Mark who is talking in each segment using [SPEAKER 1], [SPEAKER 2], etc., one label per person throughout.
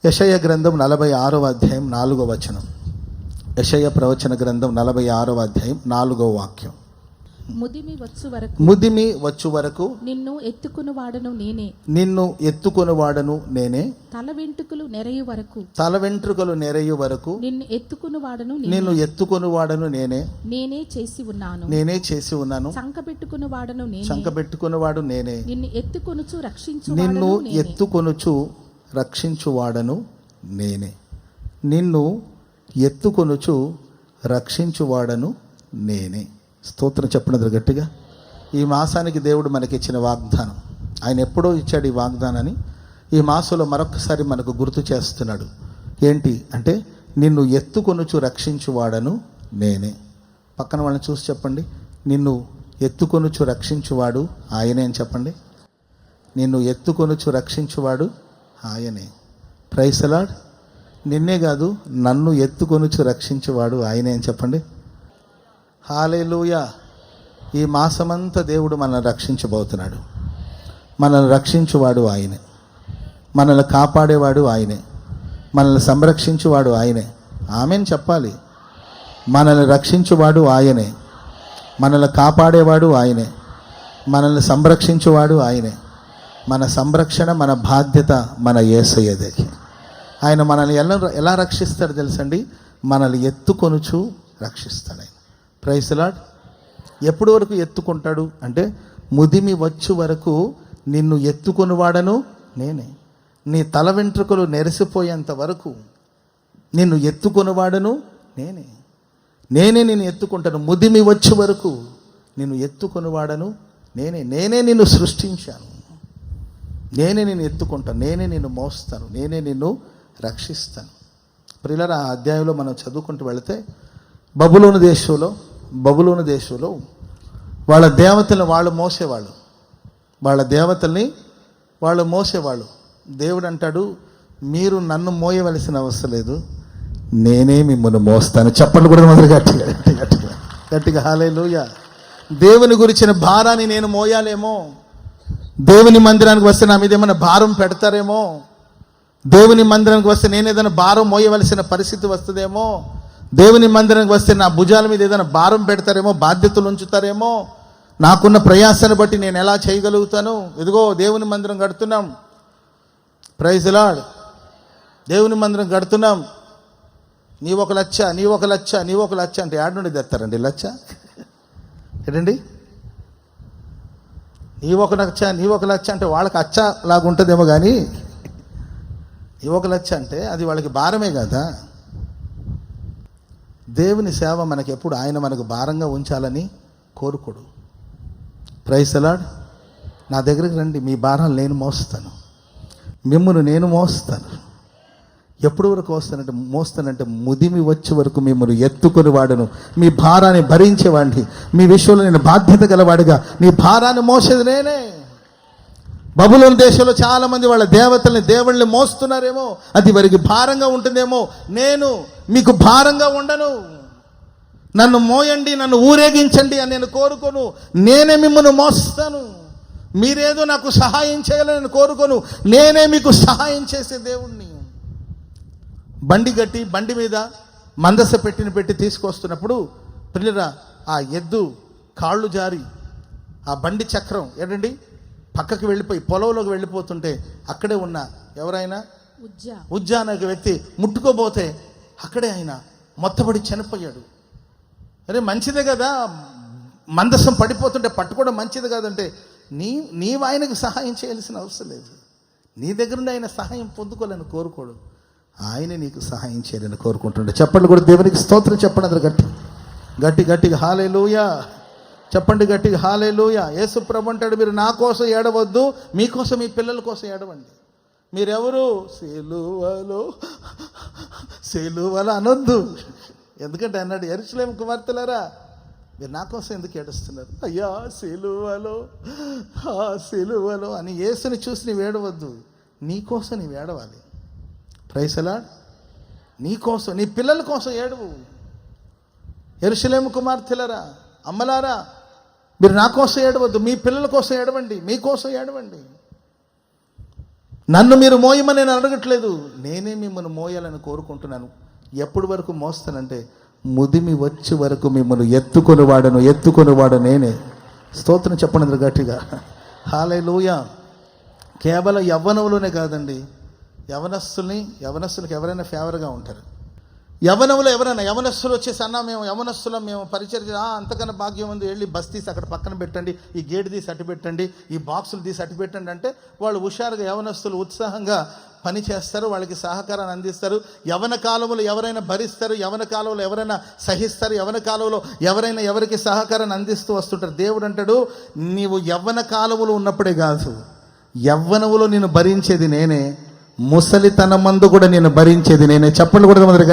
[SPEAKER 1] యెషయా గ్రంథం 46వ అధ్యాయం 4వ వచనం. యెషయా ప్రవచన గ్రంథం 46వ అధ్యాయం 4వ వాక్యం. ముదిమి వచ్చు వరకు
[SPEAKER 2] నిన్ను ఎత్తుకునివాడను
[SPEAKER 1] నేనే.
[SPEAKER 2] తల వెంట్రుకలు
[SPEAKER 1] నెరయు వరకు
[SPEAKER 2] నిన్ను
[SPEAKER 1] ఎత్తుకునివాడను నేనే.
[SPEAKER 2] నేనే చేసి ఉన్నాను.
[SPEAKER 1] సంకబెట్టుకునివాడు నేనే.
[SPEAKER 2] నిన్ను
[SPEAKER 1] ఎత్తుకొనుచు రక్షించువాడను నేనే. నిన్ను ఎత్తుకొనుచు రక్షించువాడను నేనే. స్తోత్రం చెప్పినది గట్టిగా. ఈ మాసానికి దేవుడు మనకిచ్చిన వాగ్దానం, ఆయన ఎప్పుడో ఇచ్చాడు ఈ వాగ్దానాన్ని. ఈ మాసంలో మరొకసారి మనకు గుర్తు చేస్తున్నాడు. ఏంటి అంటే, నిన్ను ఎత్తుకొనుచు రక్షించువాడను నేనే. పక్కన వాళ్ళని చూసి చెప్పండి, నిన్ను ఎత్తుకొనుచు రక్షించువాడు ఆయనే అని చెప్పండి. నిన్ను ఎత్తుకొనుచు రక్షించువాడు ఆయనే. Praise the Lord. నిన్నే కాదు, నన్ను ఎత్తుకొనుచు రక్షించువాడు ఆయనే అని చెప్పండి. హల్లెలూయా. ఈ మాసమంతా దేవుడు మనల్ని రక్షించబోతున్నాడు. మనల్ని రక్షించువాడు ఆయనే. మనల్ని కాపాడేవాడు ఆయనే. మనల్ని సంరక్షించువాడు ఆయనే. ఆమేన్ చెప్పాలి. మనల్ని రక్షించువాడు ఆయనే. మనల్ని కాపాడేవాడు ఆయనే. మనల్ని సంరక్షించువాడు ఆయనే. మన సంరక్షణ, మన బాధ్యత మన యేసయ్యదే. ఆయన మనల్ని ఎలా రక్షిస్తాడు తెలుసండి? మనల్ని ఎత్తుకొనుచు రక్షిస్తాడు ఆయన. Praise the Lord. ఎప్పటి వరకు ఎత్తుకుంటాడు అంటే, ముదిమి వచ్చు వరకు నిన్ను ఎత్తుకొనివాడను నేనే. నీ తల వెంట్రుకలు నెరిసిపోయేంత వరకు నిన్ను ఎత్తుకొనివాడను నేనే. నిన్ను ఎత్తుకుంటాను. ముదిమి వచ్చే వరకు నిన్ను ఎత్తుకొనివాడను నేనే. నేనే నిన్ను సృష్టించాను. నేనే నిన్ను ఎత్తుకుంటాను. నేనే నిన్ను మోస్తాను. నేనే నిన్ను రక్షిస్తాను. ప్రియులారా, ఆ అధ్యాయంలో మనం చదువుకుంటూ వెళితే, బబులోను దేశంలో వాళ్ళ దేవతలను వాళ్ళు మోసేవాళ్ళు. దేవుడు అంటాడు, మీరు నన్ను మోయవలసిన అవసరం లేదు, నేనే మిమ్మల్ని మోస్తాను. చెప్పండి కూడా మొదలు గట్టిగా హల్లెలూయా. దేవుని గురించిన భారాన్ని నేను మోయాలేమో. దేవుని మందిరానికి వస్తే నా మీద ఏమైనా భారం పెడతారేమో. దేవుని మందిరానికి వస్తే నేను ఏదైనా భారం మోయవలసిన పరిస్థితి వస్తుందేమో. దేవుని మందిరానికి వస్తే నా భుజాల మీద ఏదైనా భారం పెడతారేమో, బాధ్యతలు ఉంచుతారేమో. నాకున్న ప్రయాసాన్ని బట్టి నేను ఎలా చేయగలుగుతాను? ఇదిగో దేవుని మందిరం కడుతున్నాం. Praise the Lord. దేవుని మందిరం కడుతున్నాం. నీ ఒక లక్ష అంటే యాడ్ నుండి తెస్తారండి లక్ష? ఏంటండి? నీ ఒక లక్ష అంటే వాళ్ళకి అచ్చ లాగా ఉంటుందేమో, కానీ నీ ఒక లక్ష అంటే అది వాళ్ళకి భారమే కదా. దేవుని సేవ మనకి ఎప్పుడు ఆయన మనకు భారంగా ఉంచాలని కోరుకోడు. Praise the lord. నా దగ్గరికి రండి, మీ భారాలు నేను మోస్తాను, మిమ్మును నేను మోస్తాను. ఎప్పుడు వరకు మోస్తానంటే ముదిమి వచ్చే వరకు మిమ్మల్ని ఎత్తుకొని వాడును. మీ భారాన్ని భరించేవాడిని, మీ విషయంలో నేను బాధ్యత గలవాడిగా నీ భారాన్ని మోసేది నేనే. బబులోను దేశంలో చాలా మంది వాళ్ళ దేవుళ్ళని మోస్తున్నారేమో, అది వారికి భారంగా ఉంటుందేమో. నేను మీకు భారంగా ఉండను. నన్ను మోయండి, నన్ను ఊరేగించండి అని నేను కోరుకోను. నేనే మిమ్మల్ని మోస్తాను. మీరేదో నాకు సహాయం చేయాలని నేను కోరుకోను. నేనే మీకు సహాయం చేసే దేవుణ్ణి. బండి మీద మందస పెట్టి తీసుకొస్తున్నప్పుడు పిల్లరా, ఆ ఎద్దు కాళ్ళు జారి ఆ బండి చక్రం ఏంటండి పక్కకి వెళ్ళిపోయి పొలంలోకి వెళ్ళిపోతుంటే, అక్కడే ఉన్న ఎవరైనా ఉజ్జా అనే వ్యక్తి ముట్టుకోబోతే అక్కడే ఆయన మొత్తపడి చనిపోయాడు. అరే మంచిదే కదా, మందసం పడిపోతుంటే పట్టుకోవడం మంచిది కాదంటే, నీవు ఆయనకు సహాయం చేయాల్సిన అవసరం లేదు. నీ దగ్గర నుండి ఆయన సహాయం పొందుకోవాలని కోరుకోడు, ఆయనే నీకు సహాయం చేయాలని కోరుకుంటుండే. చెప్పండి కూడా దేవునికి స్తోత్రం చెప్పండి. అందరు గట్టిగా హల్లెలూయా చెప్పండి. గట్టిగా హల్లెలూయా. యేసు ప్రభు అంటాడు, మీరు నా కోసం ఏడవద్దు, మీకోసం మీ పిల్లల కోసం ఏడవండి. మీరెవరు? సిలువలో అనొద్దు. ఎందుకంటే అన్నాడు, యెరూషలేము కుమార్తెలారా, మీరు నా కోసం ఎందుకు ఏడుస్తున్నారు? అయ్యా సిలువలో అని యేసుని చూసి నీవు ఏడవద్దు, నీకోసం నీవు ఏడవాలి. Praise the lord. నీకోసం, నీ పిల్లల కోసం ఏడవు. యెరూషలేము కుమార్తెలారా, అమ్మలారా, మీరు నా కోసం ఏడవద్దు, మీ పిల్లల కోసం ఏడవండి, మీకోసం ఏడవండి. నన్ను మీరు మోయమని నేను అడగట్లేదు, నేనే మిమ్మల్ని మోయాలని కోరుకుంటున్నాను. ఎప్పటి వరకు మోస్తానంటే ముదిమి వచ్చే వరకు మిమ్మల్ని ఎత్తుకొనివాడు నేనే. స్తోత్రం చెప్పండి గట్టిగా, హల్లెలూయా. కేవలం యవ్వనములోనే కాదండి, యవనస్తులకి ఎవరైనా ఫేవర్గా ఉంటారు. యవనంలో ఎవరైనా యవనస్తులు వచ్చేసి అన్నా మేము పరిచర్య అంతకన్నా భాగ్యం ఉంది, వెళ్ళి బస్ తీసి అక్కడ పక్కన పెట్టండి, ఈ గేట్ తీసి అటు పెట్టండి, ఈ బాక్సులు తీసి అటు పెట్టండి అంటే వాళ్ళు హుషారుగా యవనస్తులు ఉత్సాహంగా పని చేస్తారు, వాళ్ళకి సహకారాన్ని అందిస్తారు. యవన కాలంలో ఎవరైనా భరిస్తారు, యవన కాలంలో ఎవరైనా సహిస్తారు, యవన కాలంలో ఎవరైనా ఎవరికి సహకారాన్ని అందిస్తూ వస్తుంటారు. దేవుడు అంటాడు, నీవు యవ్వన కాలంలో ఉన్నప్పుడే కాదు, యవ్వనములో నేను భరించేది నేనే, ముసలితనమందు కూడా నేను భరించేది నేనే. చెప్పండి కూడా మొదలు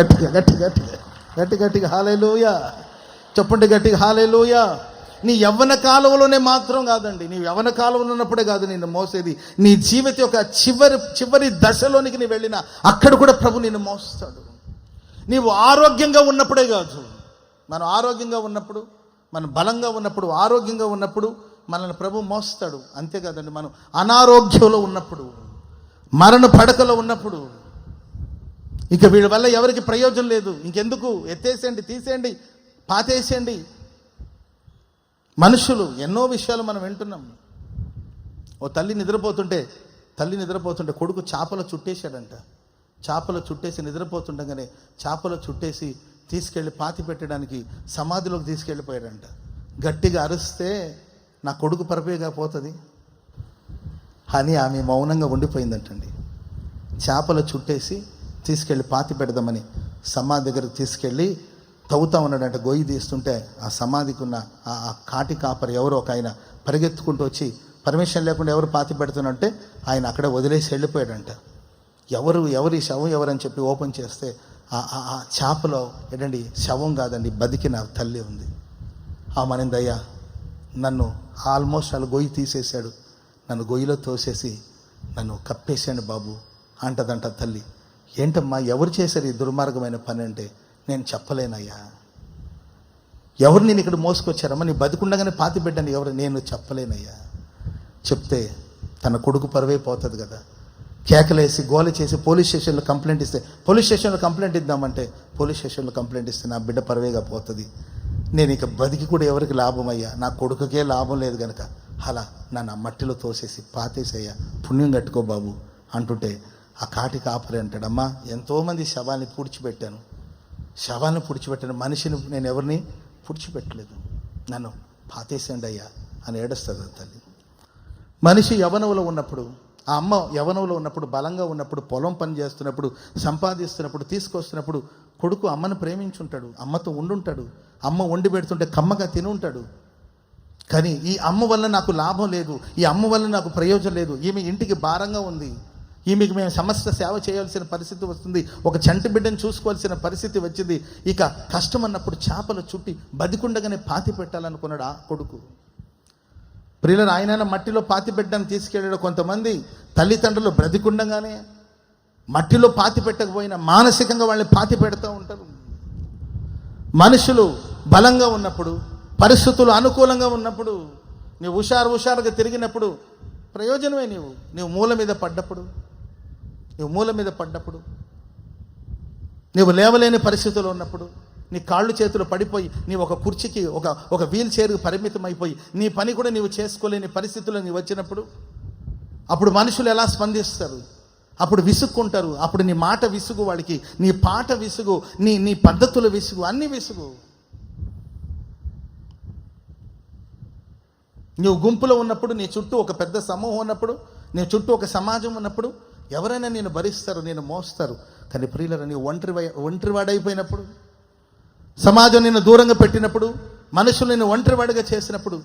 [SPEAKER 1] గట్టిగా హల్లెలూయా. చెప్పండి గట్టిగా హల్లెలూయా. నీ యవ్వన కాలంలోనే మాత్రం కాదండి, నీ యవ్వన కాలంలో ఉన్నప్పుడే కాదు నిన్ను మోసేది, నీ జీవిత యొక్క చివరి దశలోనికి నీ వెళ్ళినా అక్కడ కూడా ప్రభు నిన్ను మోస్తాడు. నీవు ఆరోగ్యంగా ఉన్నప్పుడే కాదు, మనం ఆరోగ్యంగా ఉన్నప్పుడు, మనం బలంగా ఉన్నప్పుడు, ఆరోగ్యంగా ఉన్నప్పుడు మనల్ని ప్రభు మోస్తాడు. అంతేకాదండి, మనం అనారోగ్యంలో ఉన్నప్పుడు, మరణ పడకలో ఉన్నప్పుడు, ఇక వీళ్ళ వల్ల ఎవరికి ప్రయోజనం లేదు, ఇంకెందుకు, ఎత్తేసేయండి, తీసేయండి, పాతేసేయండి. మనుషులు ఎన్నో విషయాలు మనం వింటున్నాం. ఓ తల్లి నిద్రపోతుంటే కొడుకు చేపలు చుట్టేశాడంట. చేపలు చుట్టేసి నిద్రపోతుండగానే చేపలు చుట్టేసి తీసుకెళ్ళి పాతి పెట్టడానికి సమాధిలోకి తీసుకెళ్ళిపోయాడంట. గట్టిగా అరిస్తే నా కొడుకు పరపేగా పోతుంది అని ఆమె మౌనంగా ఉండిపోయిందంటండి. చేపలు చుట్టేసి తీసుకెళ్ళి పాతి పెడదామని సమాధి దగ్గరకు తీసుకెళ్ళి తవ్వుతా ఉన్నాడంట. గొయ్యి తీస్తుంటే ఆ సమాధికి ఉన్న ఆ కాటి కాపరి ఎవరో ఒక ఆయన పరిగెత్తుకుంటూ వచ్చి పర్మిషన్ లేకుండా ఎవరు పాతి పెడుతున్నట్టే ఆయన అక్కడే వదిలేసి వెళ్ళిపోయాడంట. ఎవరి శవం ఎవరని చెప్పి ఓపెన్ చేస్తే ఆ చేపలో ఏంటండి శవం కాదండి, బతికిన తల్లి ఉంది. మనిందయ్యా, నన్ను ఆల్మోస్ట్ వాళ్ళు గొయ్యి తీసేశాడు, నన్ను గొయ్యిలో తోసేసి నన్ను కప్పేశాడు బాబు అంటదంట తల్లి. ఏంటమ్మా, ఎవరు చేశారు ఈ దుర్మార్గమైన పని అంటే, నేను చెప్పలేనయ్యా. ఎవరు నేను ఇక్కడ మోసుకొచ్చారమ్మా, నీ బతికుండగానే పాతి బిడ్డని ఎవరు, నేను చెప్పలేనయ్యా. చెప్తే తన కొడుకు పరువైపోతుంది కదా, కేకలేసి గోల చేసి పోలీస్ స్టేషన్లో కంప్లైంట్ ఇస్తే, పోలీస్ స్టేషన్లో కంప్లైంట్ ఇద్దామంటే పోలీస్ స్టేషన్లో కంప్లైంట్ ఇస్తే నా బిడ్డ పరువేగా పోతుంది, నేను ఇక బతికి కూడా ఎవరికి లాభం అయ్యా, నా కొడుకుకే లాభం లేదు కనుక అలా నన్ను మట్టిలో తోసేసి పాతేసయ్యా, పుణ్యం కట్టుకో బాబు అంటుంటే ఆ కాటి కాపరి అంటాడమ్మా, ఎంతోమంది శవాన్ని పూడ్చిపెట్టాను, మనిషిని నేను ఎవరిని పూడ్చిపెట్టలేదు, నన్ను పాతేసండి అయ్యా అని ఏడుస్తుంది తల్లి. మనిషి యవ్వనంలో ఉన్నప్పుడు, ఆ అమ్మ యవ్వనంలో ఉన్నప్పుడు, బలంగా ఉన్నప్పుడు, పొలం పని చేస్తున్నప్పుడు, సంపాదిస్తున్నప్పుడు, తీసుకొస్తున్నప్పుడు కొడుకు అమ్మను ప్రేమించుంటాడు, అమ్మతో ఉండుంటాడు, అమ్మ వండి పెడుతుంటే కమ్మగా తిని ఉంటాడు. కానీ ఈ అమ్మ వల్ల నాకు లాభం లేదు, ఈ అమ్మ వల్ల నాకు ప్రయోజనం లేదు, ఈమె ఇంటికి భారంగా ఉంది, ఈమెకి మేము సమస్త సేవ చేయాల్సిన పరిస్థితి వస్తుంది, ఒక చంటి బిడ్డను చూసుకోవాల్సిన పరిస్థితి వచ్చింది, ఇక కష్టం అన్నప్పుడు చేపలు చుట్టి బతికుండగానే పాతి పెట్టాలనుకున్నాడు ఆ కొడుకు. ప్రియులను ఆయన మట్టిలో పాతి పెట్టడానికి తీసుకెళ్ళాడు. కొంతమంది తల్లిదండ్రులు బ్రతికుండగానే మట్టిలో పాతి పెట్టకపోయినా మానసికంగా వాళ్ళని పాతి పెడతా ఉంటారు. మనుషులు బలంగా ఉన్నప్పుడు, పరిస్థితులు అనుకూలంగా ఉన్నప్పుడు, నీవు హుషారుగా తిరిగినప్పుడు ప్రయోజనమే. నీవు మూల మీద పడ్డప్పుడు, నీవు లేవలేని పరిస్థితుల్లో ఉన్నప్పుడు, నీ కాళ్ళు చేతులు పడిపోయి నీ ఒక కుర్చీకి ఒక వీల్ చైర్కి పరిమితం అయిపోయి నీ పని కూడా నీవు చేసుకోలేని పరిస్థితుల్లో నీవు వచ్చినప్పుడు, అప్పుడు మనుషులు ఎలా స్పందిస్తారు? అప్పుడు విసుక్కుంటారు. అప్పుడు నీ మాట విసుగు, వాడికి నీ పాట విసుగు, నీ పద్ధతుల విసుగు, అన్ని విసుగు. నువ్వు గుంపులో ఉన్నప్పుడు, నీ చుట్టూ ఒక పెద్ద సమూహం ఉన్నప్పుడు, నీ చుట్టూ ఒక సమాజం ఉన్నప్పుడు ఎవరైనా నేను భరిస్తారు, నేను మోస్తారు. కానీ ప్రియులరా, నీ ఒంటరివాడైపోయినప్పుడు, సమాజం నిన్ను దూరంగా పెట్టినప్పుడు, మనుషులు నిన్ను ఒంటరివాడిగా చేసినప్పుడు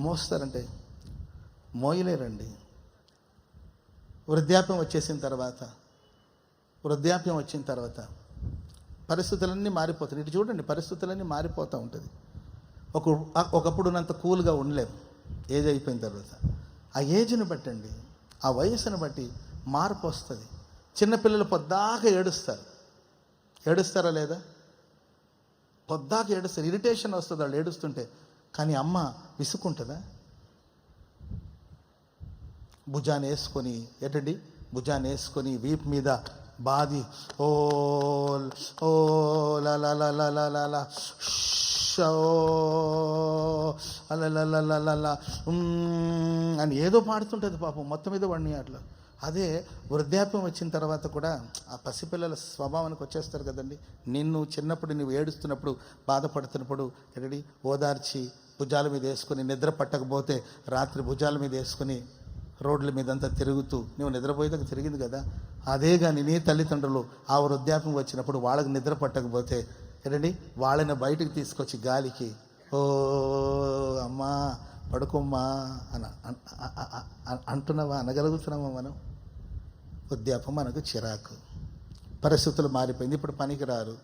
[SPEAKER 1] మోస్తారంటే మోయలేరండి. వృద్ధాప్యం వచ్చిన తర్వాత పరిస్థితులన్నీ మారిపోతాయి. ఇటు చూడండి, పరిస్థితులన్నీ మారిపోతూ ఉంటుంది. ఒకప్పుడు ఉన్నంత కూల్గా ఉండలేము ఏజ్ అయిపోయిన తర్వాత. ఆ ఏజ్ని బట్టండి, ఆ వయసును బట్టి మార్పు వస్తుంది. చిన్నపిల్లలు పొద్దాకా ఏడుస్తారా లేదా? పొద్దాక ఏడుస్తారు, ఇరిటేషన్ వస్తుంది వాళ్ళు ఏడుస్తుంటే. కానీ అమ్మ విసుక్కుంటుందా? భుజాన్ని వేసుకొని భుజాన్ని వేసుకొని వీపు మీద బాది ఓ ఓ లా లా లా లా లా లా లా షో అలా అని ఏదో పాడుతుంటుంది పాపం, మొత్తం మీద వాడిని అట్లా. అదే వృద్ధాప్యం వచ్చిన తర్వాత కూడా ఆ పసిపిల్లల స్వభావానికి వచ్చేస్తారు కదండి. నిన్ను చిన్నప్పుడు నువ్వు ఏడుస్తున్నప్పుడు, బాధపడుతున్నప్పుడు ఎక్కడి ఓదార్చి భుజాల మీద వేసుకొని, నిద్ర పట్టకపోతే రాత్రి భుజాల మీద వేసుకొని రోడ్ల మీదంతా తిరుగుతూ నువ్వు నిద్రపోయేదాకా తిరిగింది కదా. అదే కానీ నీ తల్లిదండ్రులు ఆ వృద్ధాప్యం వచ్చినప్పుడు వాళ్ళకి నిద్ర పట్టకపోతే ఏంటండి, వాళ్ళని బయటకు తీసుకొచ్చి గాలికి ఓ అమ్మా పడుకోమ్మా అని అంటున్నావా, అనగలుగుతున్నావా మనం? వృద్ధాప్యం మనకు చిరాకు, పరిస్థితులు మారిపోయింది, ఇప్పుడు పనికి రారు.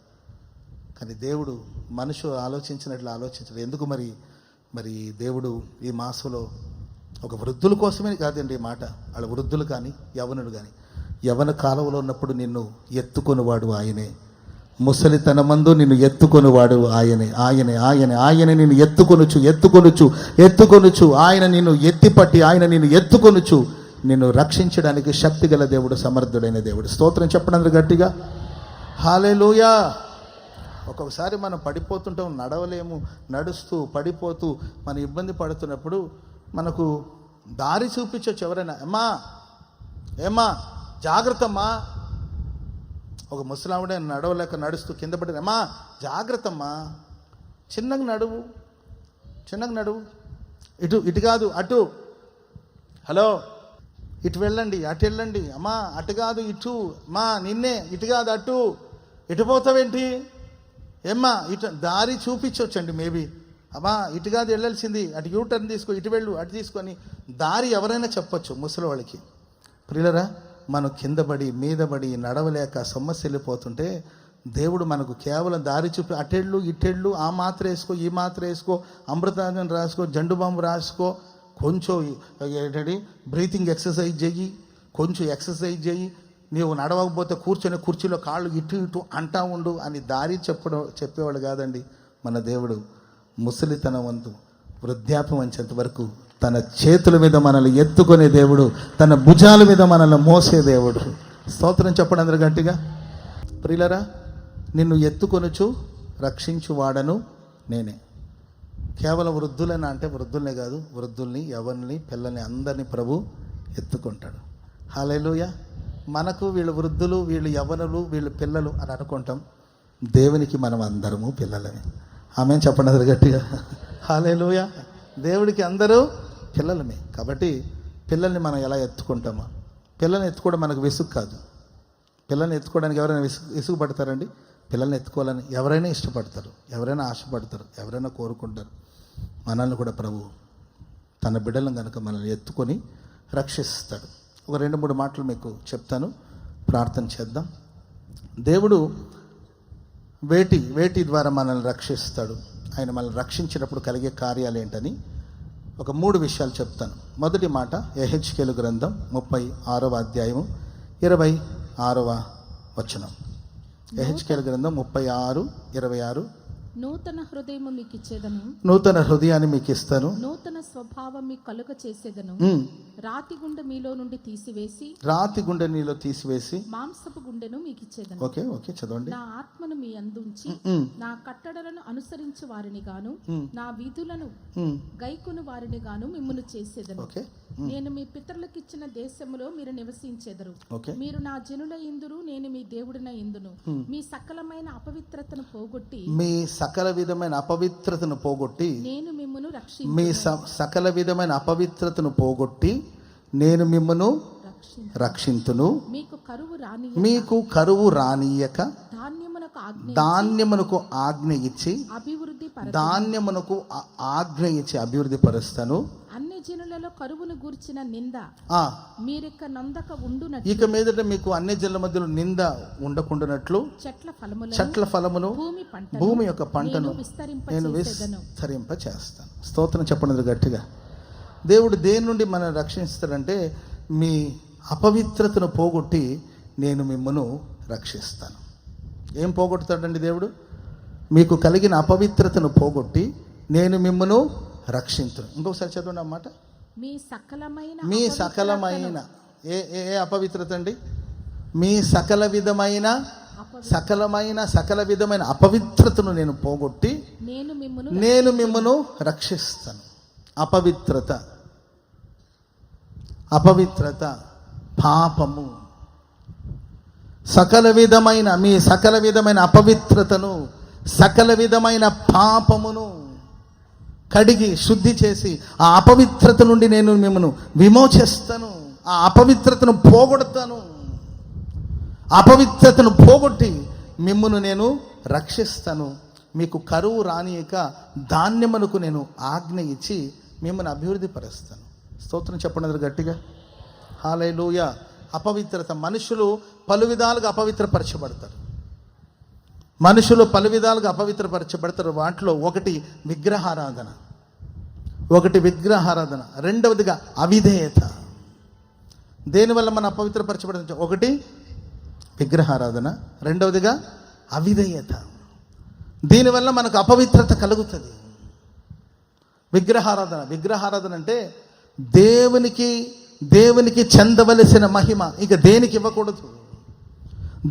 [SPEAKER 1] కానీ దేవుడు మనుషు ఆలోచించినట్లు ఆలోచించడు. ఎందుకు మరి దేవుడు ఈ మాసంలో ఒక వృద్ధుల కోసమే కాదండి ఈ మాట, వాళ్ళ వృద్ధులు కానీ యవనుడు కానీ, యవన కాలంలో ఉన్నప్పుడు నిన్ను ఎత్తుకొనివాడు ఆయనే, ముసలితనమందు నిన్ను ఎత్తుకొనివాడు ఆయనే. ఆయన నిన్ను ఎత్తుకొనుచు ఆయన నిన్ను ఎత్తిపట్టి, ఆయన నిన్ను ఎత్తుకొనుచు నిన్ను రక్షించడానికి శక్తి గల దేవుడు, సమర్థుడైన దేవుడు. స్తోత్రం చెప్పడానికి గట్టిగా హల్లెలూయా. ఒక్కొక్కసారి మనం పడిపోతుంటాం, నడవలేము, నడుస్తూ పడిపోతూ మన ఇబ్బంది పడుతున్నప్పుడు మనకు దారి చూపించవచ్చు ఎవరైనా. ఏమ్మా జాగ్రత్తమ్మా. ఒక ముసలావిడ నడవలేక నడుస్తూ కింద పడిన, అమ్మా జాగ్రత్తమ్మా, చిన్నగా నడువు, ఇటు కాదు అటు, హలో ఇటు వెళ్ళండి, అటు వెళ్ళండి, అమ్మా అటు కాదు ఇటు, మా నిన్నే, ఇటు కాదు అటు, ఇటు పోతావేంటి, ఏమ్మా ఇటు దారి చూపించవచ్చండి. మేబీ అమ్మా ఇటు కాదు వెళ్ళాల్సింది, అటు యూటర్న్ తీసుకో, ఇటు వెళ్ళు, అటు తీసుకొని దారి ఎవరైనా చెప్పొచ్చు ముసలి వాళ్ళకి. ప్రియులరా, మనం కిందపడి మీదపడి నడవలేక సమస్య వెళ్ళిపోతుంటే దేవుడు మనకు కేవలం దారి చూపి అటెళ్ళు ఇటెళ్ళు, ఆ మాత్ర వేసుకో, ఈ మాత్ర వేసుకో, అమృతాంజన్ రాసుకో, జండు బాంబు రాసుకో, కొంచెం ఏంటంటే బ్రీతింగ్ ఎక్సర్సైజ్ చెయ్యి, కొంచెం ఎక్సర్సైజ్ చెయ్యి, నీవు నడవకపోతే కూర్చొని కుర్చీలో కాళ్ళు ఇటు అంటా ఉండు అని దారి చెప్పేవాడు కాదండి మన దేవుడు. ముసలితనం వంతు వృద్ధాప్యం వచ్చేంత వరకు తన చేతుల మీద మనల్ని ఎత్తుకునే దేవుడు, తన భుజాల మీద మనల్ని మోసే దేవుడు. స్తోత్రం చెప్పండి అందరు గట్టిగా. ప్రియులరా, నిన్ను ఎత్తుకొనుచు రక్షించువాడను నేనే. కేవలం వృద్ధులైనా అంటే వృద్ధులనే కాదు, వృద్ధుల్ని, యవనుల్ని, పిల్లల్ని అందరినీ ప్రభు ఎత్తుకుంటాడు. హల్లెలూయా. మనకు వీళ్ళు వృద్ధులు, వీళ్ళు యవనులు, వీళ్ళు పిల్లలు అని అనుకుంటాం. దేవునికి మనం అందరము పిల్లలమే. ఆమేన్ చెప్పండి అందరు గట్టిగా. హల్లెలూయా. దేవుడికి అందరూ పిల్లలమే. కాబట్టి పిల్లల్ని మనం ఎలా ఎత్తుకుంటామో, పిల్లల్ని ఎత్తుకోవడం మనకు విసుగు కాదు. పిల్లల్ని ఎత్తుకోవడానికి ఎవరైనా విసుగు పడతారండి? పిల్లల్ని ఎత్తుకోవాలని ఎవరైనా ఇష్టపడతారు, ఎవరైనా ఆశపడతారు, ఎవరైనా కోరుకుంటారు. మనల్ని కూడా ప్రభు తన బిడ్డలను కనుక మనల్ని ఎత్తుకొని రక్షిస్తాడు. ఒక 2-3 మాటలు మీకు చెప్తాను, ప్రార్థన చేద్దాం. దేవుడు వేటి ద్వారా మనల్ని రక్షిస్తాడు. ఆయన మనల్ని రక్షించినప్పుడు కలిగే కార్యాలు ఏంటని ఒక 3 విషయాలు చెప్తాను. మొదటి మాట యెహెజ్కేలు గ్రంథం 36వ అధ్యాయము 26వ వచనం. యెహెజ్కేలు గ్రంథం 36:26.
[SPEAKER 2] నూతన హృదయము మీకు ఇచ్చేదను,
[SPEAKER 1] నూతన హృదయాన్ని మీకు ఇస్తాను,
[SPEAKER 2] నూతన స్వభావం మీకు కలుగ చేసేదను, రాతి గుండె మీలో నుండి తీసివేసి,
[SPEAKER 1] రాతి గుండె నీలో తీసివేసి
[SPEAKER 2] మాంసపు గుండెను మీకు ఇచ్చేదను.
[SPEAKER 1] ఓకే చదవండి.
[SPEAKER 2] నా ఆత్మను మీ అందుంచి నా కట్టడలను అనుసరించు వారిని గాను, నా విధులను గైకొను వారిని గాను మిమ్మును చేసేదను. నేను మీ పితరులకు ఇచ్చిన దేశములో మీరు నివసించెదరు. మీరు నా జనుల ఇందురు, నేను మీ దేవుడిన ఇందును. మీ సకలమైన అపవిత్రతను పోగొట్టి,
[SPEAKER 1] మీ సకల విధమైన అపవిత్రతను పోగొట్టి
[SPEAKER 2] నేను మిమ్మును
[SPEAKER 1] మీ సకల విధమైన అపవిత్రతను పోగొట్టి నేను మిమ్మును రక్షింతును. మీకు కరువు రానియక ధాన్యమునకు ఆజ్ఞ ఇచ్చి అభివృద్ధి పరుస్తాను.
[SPEAKER 2] అన్ని జనులలో కరువును గూర్చిన నింద మీరిక నందక ఉండునట్లు,
[SPEAKER 1] ఇక మీదట మీకు అన్ని జనుల మధ్యలో నింద ఉండకుండానట్లు చెట్ల ఫలమును భూమి యొక్క పంటను నేను విస్తరింప చేస్తాను. స్తోత్రం చెప్పండి గట్టిగా. దేవుడు దేని నుండి మనల్ని రక్షిస్తాడంటే మీ అపవిత్రతను పోగొట్టి నేను మిమ్మను రక్షిస్తాను. ఏం పోగొడతాడండి దేవుడు? మీకు కలిగిన అపవిత్రతను పోగొట్టి నేను మిమ్మను రక్షించును. ఇంకొకసారి చదవండి అన్నమాట.
[SPEAKER 2] మీ సకలమైన
[SPEAKER 1] ఏ ఏ ఏ అపవిత్రత అండి? మీ సకల విధమైన అపవిత్రతను నేను పోగొట్టి నేను మిమ్మను రక్షిస్తాను. అపవిత్రత పాపము, మీ సకల విధమైన అపవిత్రతను, సకల విధమైన పాపమును కడిగి శుద్ధి చేసి ఆ అపవిత్రత నుండి నేను మిమ్మను విమోచిస్తాను. ఆ అపవిత్రతను పోగొడతాను. అపవిత్రతను పోగొట్టి మిమ్మును నేను రక్షిస్తాను. మీకు కరువు రానియక ధాన్యమునకు నేను ఆజ్ఞ ఇచ్చి మిమ్మల్ని అభివృద్ధి పరుస్తాను. స్తోత్రం చెప్పండి గట్టిగా. హల్లెలూయా. అపవిత్రత, మనుషులు పలు విధాలుగా అపవిత్రపరచబడతారు. వాటిలో ఒకటి విగ్రహారాధన, రెండవదిగా అవిధేయత. దేనివల్ల మనం అపవిత్రపరచబడతాం? ఒకటి విగ్రహారాధన, రెండవదిగా అవిధేయత. దీనివల్ల మనకు అపవిత్రత కలుగుతుంది. విగ్రహారాధన అంటే దేవునికి చెందవలసిన మహిమ ఇక దేనికి ఇవ్వకూడదు.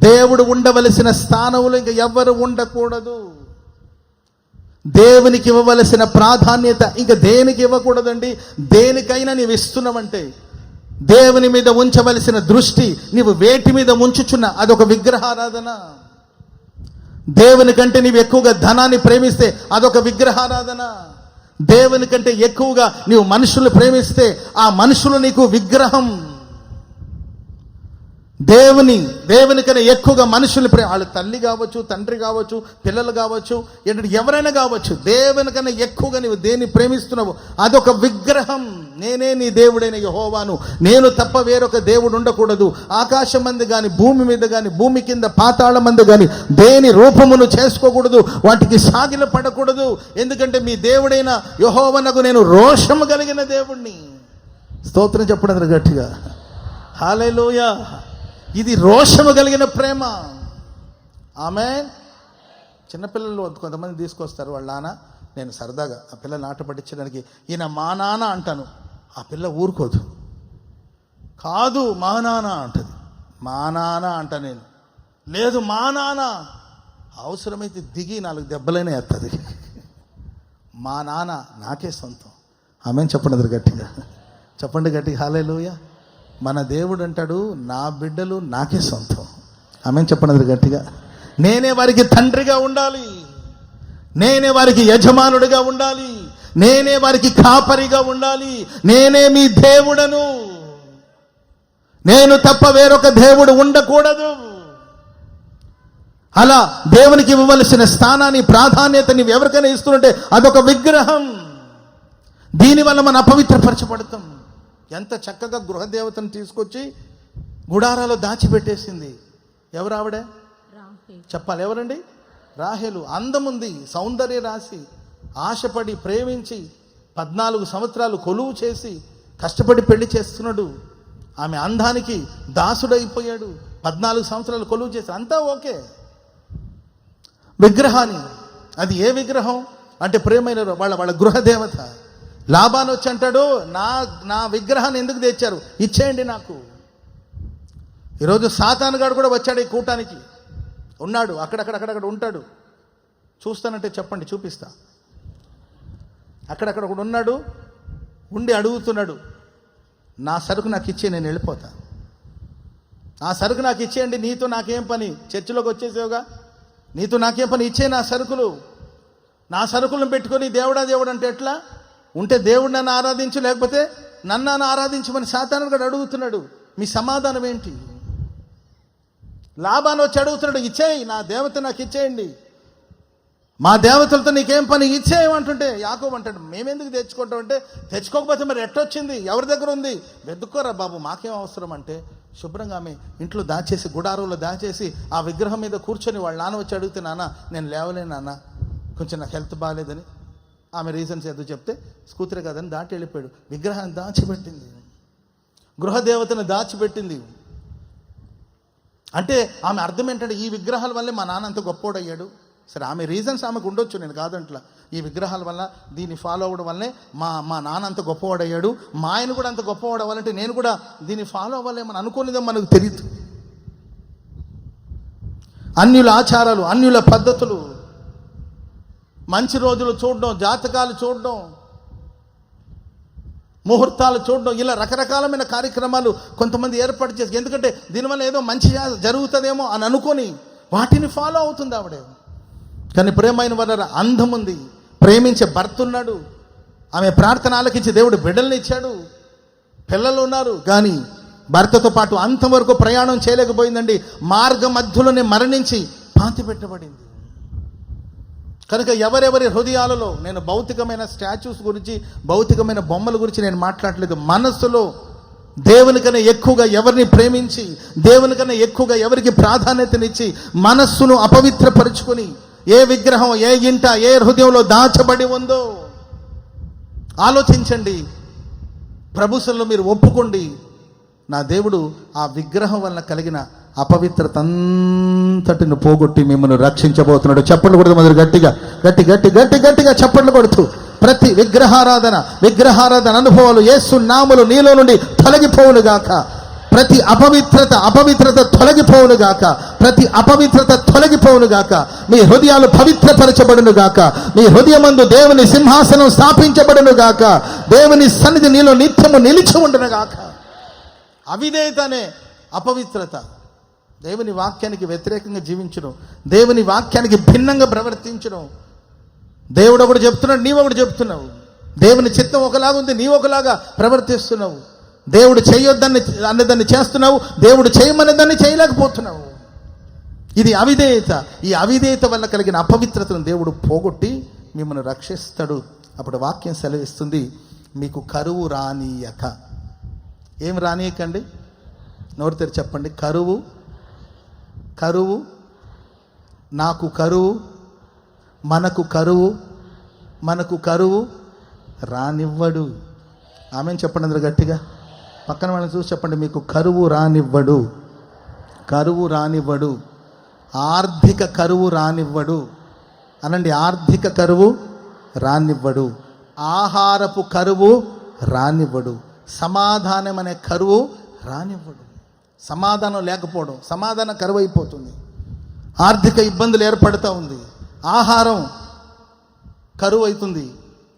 [SPEAKER 1] దేవుడు ఉండవలసిన స్థానంలో ఇంక ఎవ్వరు ఉండకూడదు. దేవునికి ఇవ్వవలసిన ప్రాధాన్యత ఇంక దేనికి ఇవ్వకూడదండి. దేనికైనా నీవు ఇస్తున్నావంటే, దేవుని మీద ఉంచవలసిన దృష్టి నీవు వేటి మీద ఉంచుచున్న అదొక విగ్రహారాధన. దేవుని కంటే నీవు ఎక్కువగా ధనాన్ని ప్రేమిస్తే అదొక విగ్రహారాధన. దేవుని కంటే ఎక్కువగా నీవు మనుషులు ప్రేమిస్తే ఆ మనుషులు నీకు విగ్రహం. దేవుని కన్నా ఎక్కువగా మనుషులు వాళ్ళ తల్లి కావచ్చు, తండ్రి కావచ్చు, పిల్లలు కావచ్చు, ఎవరైనా కావచ్చు, దేవుని కన్నా ఎక్కువగా నీవు దేన్ని ప్రేమిస్తున్నావు అదొక విగ్రహం. నేనే నీ దేవుడైన యెహోవాను, నేను తప్ప వేరొక దేవుడు ఉండకూడదు. ఆకాశం మంది కానీ, భూమి మీద కానీ, భూమి కింద పాతాళ మంది కానీ దేని రూపమును చేసుకోకూడదు, వాటికి సాగిల పడకూడదు. ఎందుకంటే మీ దేవుడైన యెహోవానకు నేను రోషము కలిగిన దేవుణ్ణి. స్తోత్రం చెప్పడం గట్టిగా. హల్లెలూయా. ఇది రోషము కలిగిన ప్రేమ. ఆమేన్. చిన్నపిల్లలు కొంతమంది తీసుకొస్తారు వాళ్ళ నాన్న. నేను సరదాగా ఆ పిల్లల్ని ఆట పట్టించడానికి ఈయన మా నాన్న అంటాను. ఆ పిల్ల ఊరుకోదు. కాదు మా నాన్న అంటది. మా నాన్న అంట నేను. లేదు మా నాన్న. అవసరమైతే దిగి 4 దెబ్బలైనా ఎత్తది. మా నాన్న నాకే సొంతం. ఆమేన్ చెప్పండి గట్టిగా. చెప్పండి గట్టిగా. హల్లెలూయా. మన దేవుడు అంటాడు, నా బిడ్డలు నాకే సొంతం. ఆమేన్ చెప్పండి గట్టిగా. నేనే వారికి తండ్రిగా ఉండాలి, నేనే వారికి యజమానుడిగా ఉండాలి, నేనే వారికి కాపరిగా ఉండాలి, నేనే మీ దేవుడను, నేను తప్ప వేరొక దేవుడు ఉండకూడదు. అలా దేవునికి ఇవ్వవలసిన స్థానాన్ని, ప్రాధాన్యత నీవు ఎవరికైనా ఇస్తుంటే అదొక విగ్రహం. దీనివల్ల మనం అపవిత్రపరచబడతాం. ఎంత చక్కగా గృహదేవతను తీసుకొచ్చి గుడారాలో దాచిపెట్టేసింది. ఎవరు ఆవిడ? చెప్పాలి ఎవరండి? రాహేలు. అందముంది, సౌందర్య రాశి, ఆశపడి ప్రేమించి 14 సంవత్సరాలు కొలువు చేసి కష్టపడి పెళ్లి చేస్తున్నాడు. ఆమె అందానికి దాసుడైపోయాడు. 14 సంవత్సరాలు కొలువు చేసి అంతా ఓకే. విగ్రహాన్ని, అది ఏ విగ్రహం అంటే ప్రేమైన వాళ్ళ గృహదేవత. లాబాను వచ్చి అంటాడు, నా విగ్రహాన్ని ఎందుకు తెచ్చారు, ఇచ్చేయండి నాకు. ఈరోజు సాతానుగాడు కూడా వచ్చాడు ఈ కూటానికి. ఉన్నాడు, అక్కడక్కడ ఉంటాడు. చూస్తానంటే చెప్పండి, చూపిస్తా. అక్కడక్కడ ఒకడు ఉన్నాడు, ఉండి అడుగుతున్నాడు, నా సరుకు నాకు ఇచ్చే, నేను వెళ్ళిపోతా. నా సరుకు నాకు ఇచ్చేయండి, నీతో నాకేం పని, చర్చిలోకి వచ్చేసేవుగా, నీతో నాకేం పని, ఇచ్చే నా సరుకులను పెట్టుకొని దేవుడు అంటే ఎట్లా? ఉంటే దేవుడు నన్ను ఆరాధించు, లేకపోతే నన్ను ఆరాధించమని సాతానుడు కూడా అడుగుతున్నాడు. మీ సమాధానం ఏంటి? లాబాను వచ్చి అడుగుతున్నాడు, ఇచ్చేయి, నా దేవత నాకు ఇచ్చేయండి, మా దేవతలతో నీకేం పని, ఇచ్చేయమంటుంటే యాకోబు అంటాడు, మేమెందుకు తెచ్చుకుంటాం అంటే, తెచ్చుకోకపోతే మరి ఎట్టొచ్చింది, ఎవరి దగ్గర ఉంది, వెతుక్కోరా బాబు, మాకేం అవసరం అంటే, శుభ్రంగా ఆమె ఇంట్లో దాచేసి, గుడారంలో దాచేసి ఆ విగ్రహం మీద కూర్చొని వాళ్ళ నాన్న వచ్చి అడిగితే, నాన్న నేను లేవలేను నాన్న, కొంచెం నాకు హెల్త్ బాగాలేదని ఆమె రీజన్స్ ఏదో చెప్తే, కూతురే కదని దాటి వెళ్ళిపోయాడు. విగ్రహాన్ని దాచిపెట్టింది, గృహదేవతను దాచిపెట్టింది. అంటే ఆమె అర్థం ఏంటంటే, ఈ విగ్రహాల వల్లే మా నాన్న అంత గొప్పోడయ్యాడు, సరే, ఆమె రీజన్స్ ఆమెకు ఉండొచ్చు, నేను కాదంట్లా. ఈ విగ్రహాల వల్ల, దీన్ని ఫాలో అవ్వడం వల్లనే మా నాన్న అంత గొప్పవాడయ్యాడు, మా ఆయన కూడా అంత గొప్పవాడు అవ్వాలంటే నేను కూడా దీన్ని ఫాలో అవ్వాలేమని అనుకోలేదో మనకు తెలియదు. అన్యుల ఆచారాలు, అన్యుల పద్ధతులు, మంచి రోజులు చూడడం, జాతకాలు చూడడం, ముహూర్తాలు చూడడం, ఇలా రకరకాలమైన కార్యక్రమాలు కొంతమంది ఏర్పాటు చేసి, ఎందుకంటే దీనివల్ల ఏదో మంచి జరుగుతుందేమో అని అనుకొని వాటిని ఫాలో అవుతుంది ఆవిడే. కానీ ప్రేమైన వాళ్ళ అందం ఉంది, ప్రేమించే భర్త ఉన్నాడు, ఆమె ప్రార్థన ఆలకించి దేవుడు బిడ్డల్ని ఇచ్చాడు, పిల్లలు ఉన్నారు. కానీ భర్తతో పాటు అంతవరకు ప్రయాణం చేయలేకపోయిందండి. మార్గ మధ్యలోనే మరణించి పాతి పెట్టబడింది. కనుక ఎవరెవరి హృదయాలలో, నేను భౌతికమైన స్టాచ్యూస్ గురించి, భౌతికమైన బొమ్మల గురించి నేను మాట్లాడలేదు, మనస్సులో దేవునికన్నా ఎక్కువగా ఎవరిని ప్రేమించి, దేవునికన్నా ఎక్కువగా ఎవరికి ప్రాధాన్యతనిచ్చి మనస్సును అపవిత్రపరుచుకొని ఏ విగ్రహం ఏ ఇంట ఏ హృదయంలో దాచబడి ఉందో ఆలోచించండి. ప్రభువులో మీరు ఒప్పుకోండి, నా దేవుడు ఆ విగ్రహం వలన కలిగిన అపవిత్రత అంతటిని పోగొట్టి మిమ్మల్ని రక్షించబోతున్నాడు. చప్పట్లు కొడుతూ మొదలు గట్టిగా గట్టి గట్టి గట్టి గట్టిగా చప్పట్లు కొడుతూ ప్రతి విగ్రహారాధన అనుభవాలు యేసు నామములో నీలో నుండి తొలగిపోవును గాక. ప్రతి అపవిత్రత తొలగిపోవును గాక. ప్రతి అపవిత్రత తొలగిపోవును గాక. మీ హృదయాలు పవిత్రపరచబడును గాక. మీ హృదయమందు దేవుని సింహాసనం స్థాపించబడును గాక. దేవుని సన్నిధి నీలో నిత్యము నిలిచి ఉండును గాక. అవిధేయతనే అపవిత్రత. దేవుని వాక్యానికి వ్యతిరేకంగా జీవించడం, దేవుని వాక్యానికి భిన్నంగా ప్రవర్తించడం. దేవుడు ఒకడు చెప్తున్నాడు, నీవొకడు చెప్తున్నావు. దేవుని చిత్తం ఒకలాగా ఉంది, నీవు ఒకలాగా ప్రవర్తిస్తున్నావు. దేవుడు చేయొద్దని అన్నదాన్ని చేస్తున్నావు, దేవుడు చేయమనే దాన్ని చేయలేకపోతున్నావు. ఇది అవిధేయత. ఈ అవిధేయత వల్ల కలిగిన అపవిత్రతను దేవుడు పోగొట్టి మిమ్మల్ని రక్షిస్తాడు. అప్పుడు వాక్యం సెలవిస్తుంది, మీకు కరువు రానీయక. ఏం రానీయకండి? నోరు తెరి చెప్పండి. కరువు, నాకు కరువు, మనకు కరువు రానివ్వడు. ఆమెను చెప్పండి అందరూ గట్టిగా. పక్కన వాళ్ళని చూసి చెప్పండి, మీకు కరువు రానివ్వడు. ఆర్థిక కరువు రానివ్వడు. అనండి, ఆర్థిక కరువు రానివ్వడు. ఆహారపు కరువు రానివ్వడు. సమాధానం అనే కరువు రానివ్వడు. సమాధానం లేకపోవడం, సమాధానం కరువు అయిపోతుంది. ఆర్థిక ఇబ్బందులు ఏర్పడుతూ ఉంది. ఆహారం కరువు అవుతుంది,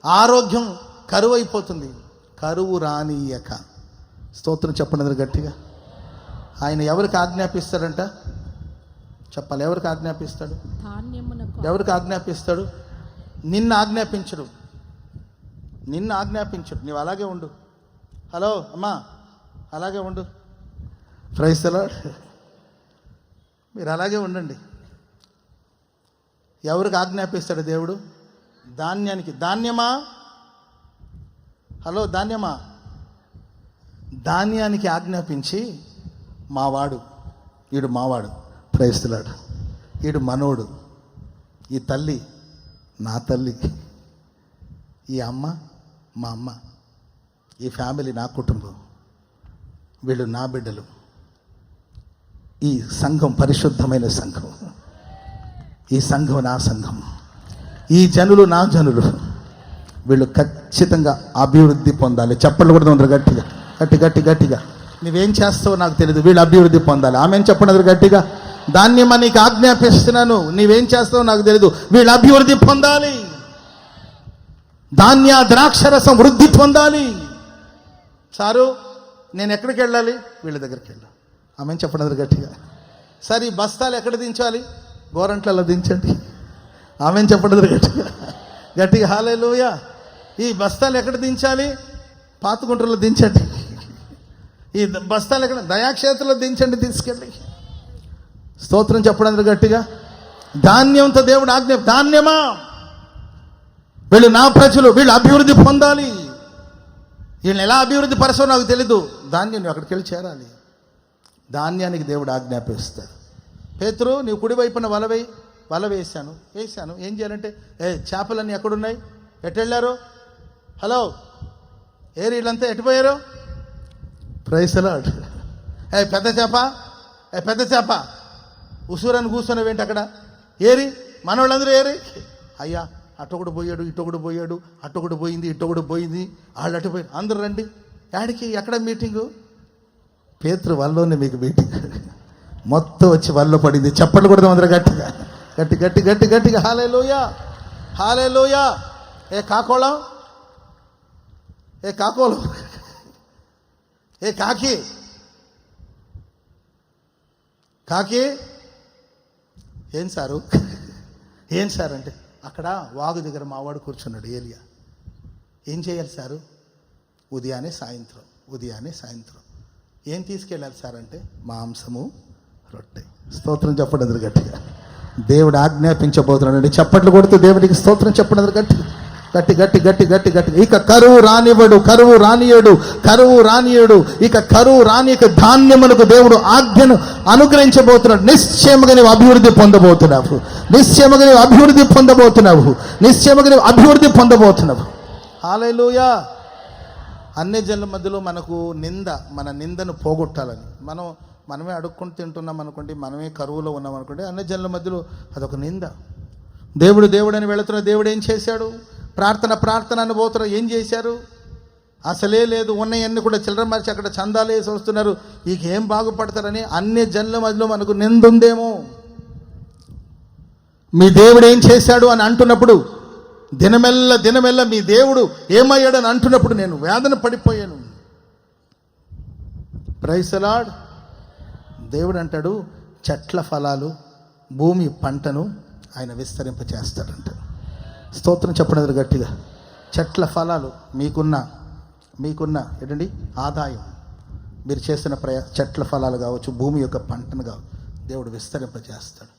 [SPEAKER 1] ఆరోగ్యం కరువు అయిపోతుంది. కరువు రానీయక. స్తోత్రం చెప్పండి గట్టిగా. ఆయన ఎవరికి ఆజ్ఞాపిస్తాడంట? చెప్పాలి. ఎవరికి ఆజ్ఞాపిస్తాడు? ఎవరికి ఆజ్ఞాపిస్తాడు? నిన్ను ఆజ్ఞాపించడు. నీవు అలాగే ఉండు. హలో అమ్మా, అలాగే ఉండు. Praise the Lord. మీరు అలాగే ఉండండి. ఎవరికి ఆజ్ఞాపిస్తాడు దేవుడు? ధాన్యానికి. ధాన్యమా, హలో ధాన్యమా, ధాన్యానికి ఆజ్ఞాపించి వీడు మావాడు, ప్రైజ్ ది లార్డ్, వీడు మనోడు, ఈ తల్లి నా తల్లి, ఈ అమ్మ మా అమ్మ, ఈ ఫ్యామిలీ నా కుటుంబం, వీళ్ళు నా బిడ్డలు, ఈ సంఘం పరిశుద్ధమైన సంఘం, ఈ సంఘం నా సంఘం, ఈ జనులు నా జనులు, వీళ్ళు ఖచ్చితంగా అభివృద్ధి పొందాలి. చప్పట్లు కూడా అందరూ గట్టిగా గట్టిగా. నువ్వేం చేస్తావో నాకు తెలియదు, వీళ్ళు అభివృద్ధి పొందాలి. ఆమెను చెప్పండి గట్టిగా. ధాన్యమా నీకు ఆజ్ఞాపిస్తున్నాను, నీవేం చేస్తావో నాకు తెలియదు, వీళ్ళు అభివృద్ధి పొందాలి. ధాన్య ద్రాక్షరసం వృద్ధి పొందాలి. సారు నేను ఎక్కడికి వెళ్ళాలి? వీళ్ళ దగ్గరికి వెళ్ళాలి. ఆమెను చెప్పండి గట్టిగా. సరే ఈ బస్తాలు ఎక్కడ దించాలి? గోరంట్లలో దించండి. ఆమెను చెప్పండి గట్టిగా హల్లెలూయా. ఈ బస్తాలు ఎక్కడ దించాలి? పాతగుంటలో దించండి. ఈ బస్తాలు ఎక్కడ? దయాక్షేత్రంలో దించండి, తీసుకెళ్ళి. స్తోత్రం చెప్పడం గట్టిగా. ధాన్యంతో దేవుడు ఆజ్ఞ. ధాన్యమా, వీళ్ళు నా ప్రజలు, వీళ్ళు అభివృద్ధి పొందాలి. వీళ్ళని ఎలా అభివృద్ధి పరచో నాకు తెలీదు. ధాన్యం అక్కడికి వెళ్ళి చేరాలి. ధాన్యానికి దేవుడు ఆజ్ఞాపిస్తాడు. పేతురు, నీవు కుడివైపున వల వేశాను. ఏం చేయాలంటే, చేపలన్నీ ఎక్కడున్నాయి? ఎటు వెళ్ళారు? హలో, వీళ్ళంతా ఎటుపోయారు? Praise the lord. పెద్ద చేప ఉసూరని కూర్చొని ఏంటి అక్కడ? మనోళ్ళందరూ ఏరి, అయ్యా అటొకడు పోయాడు, ఇటొకడు పోయాడు, అటొకడు పోయింది, ఇటొకడు పోయింది, వాళ్ళు అటు పోయి అందరూ రండి. యాడికి? ఎక్కడ మీటింగు? పేతురు వల్లోనే మీకు మీటింగ్. మొత్తం వచ్చి వల్లో పడింది. చప్పట్లు కొడదాం అందరూ గట్టిగా, గట్టి గట్టి గట్టి గట్టిగా. హల్లెలూయా, హల్లెలూయా. ఏ కాకోళం, ఏ కాకోళం, ఏ కాకి, కాకి ఏం సారు, ఏం సార్ అంటే, అక్కడ వాగు దగ్గర మావాడు కూర్చున్నాడు ఏలియా. ఏం చేయాలి సారు? ఉదయాన్నే సాయంత్రం, ఉదయాన్నే సాయంత్రం. ఏం తీసుకెళ్ళాలి సార్ అంటే, మాంసము రొట్టె. స్తోత్రం చెప్పండి అందరు గట్టిగా. దేవుడు ఆజ్ఞాపించబోతున్నాడు. చప్పట్లు కొడుతూ దేవుడికి స్తోత్రం చెప్పండి అందరు గట్టి గట్టి గట్టి గట్టి గట్టి గట్టి. ఇక కరువు రానివ్వడు, కరువు రానియడు, కరువు రానియడు. ఇక కరువు రానిక ధాన్యములకు దేవుడు ఆజ్ఞను అనుగ్రహించబోతున్నాడు. నిశ్చయముగా నీవు అభివృద్ధి పొందబోతున్నావు, నిశ్చయముగా నీవు అభివృద్ధి పొందబోతున్నావు, నిశ్చయముగా నీవు అభివృద్ధి పొందబోతున్నావు. హల్లెలూయా. అన్ని జనుల మధ్యలో మనకు నింద, మన నిందను పోగొట్టాలని మనమే అడుక్కొని తింటున్నాం అనుకోండి, మనమే కరువులో ఉన్నాం అనుకోండి, అన్ని జనుల మధ్యలో అదొక నింద. దేవుడు అని వెళుతున్న దేవుడు ఏం చేశాడు? ప్రార్థన అని పోతున్నా ఏం చేశారు? అసలే లేదు. ఉన్నవన్నీ కూడా చిల్లర మార్చి అక్కడ చందాలు వేసి వస్తున్నారు. ఇక ఏం బాగుపడతారని అన్ని జనుల మధ్యలో మనకు నింద ఉందేమో. మీ దేవుడు ఏం చేశాడు అని అంటున్నప్పుడు, దినమెల్ల మీ దేవుడు ఏమయ్యాడు అని అంటున్నప్పుడు నేను వేదన పడిపోయాను. Praise the Lord. దేవుడు అంటాడు, చెట్ల ఫలాలు, భూమి పంటను ఆయన విస్తరింపచేస్తాడంట. స్తోత్రం చెప్పడం గట్టిగా. చెట్ల ఫలాలు, మీకున్న ఏంటండి ఆదాయం, మీరు చేసిన చెట్ల ఫలాలు కావచ్చు, భూమి యొక్క పంటను కావచ్చు, దేవుడు విస్తరింపచేస్తాడు.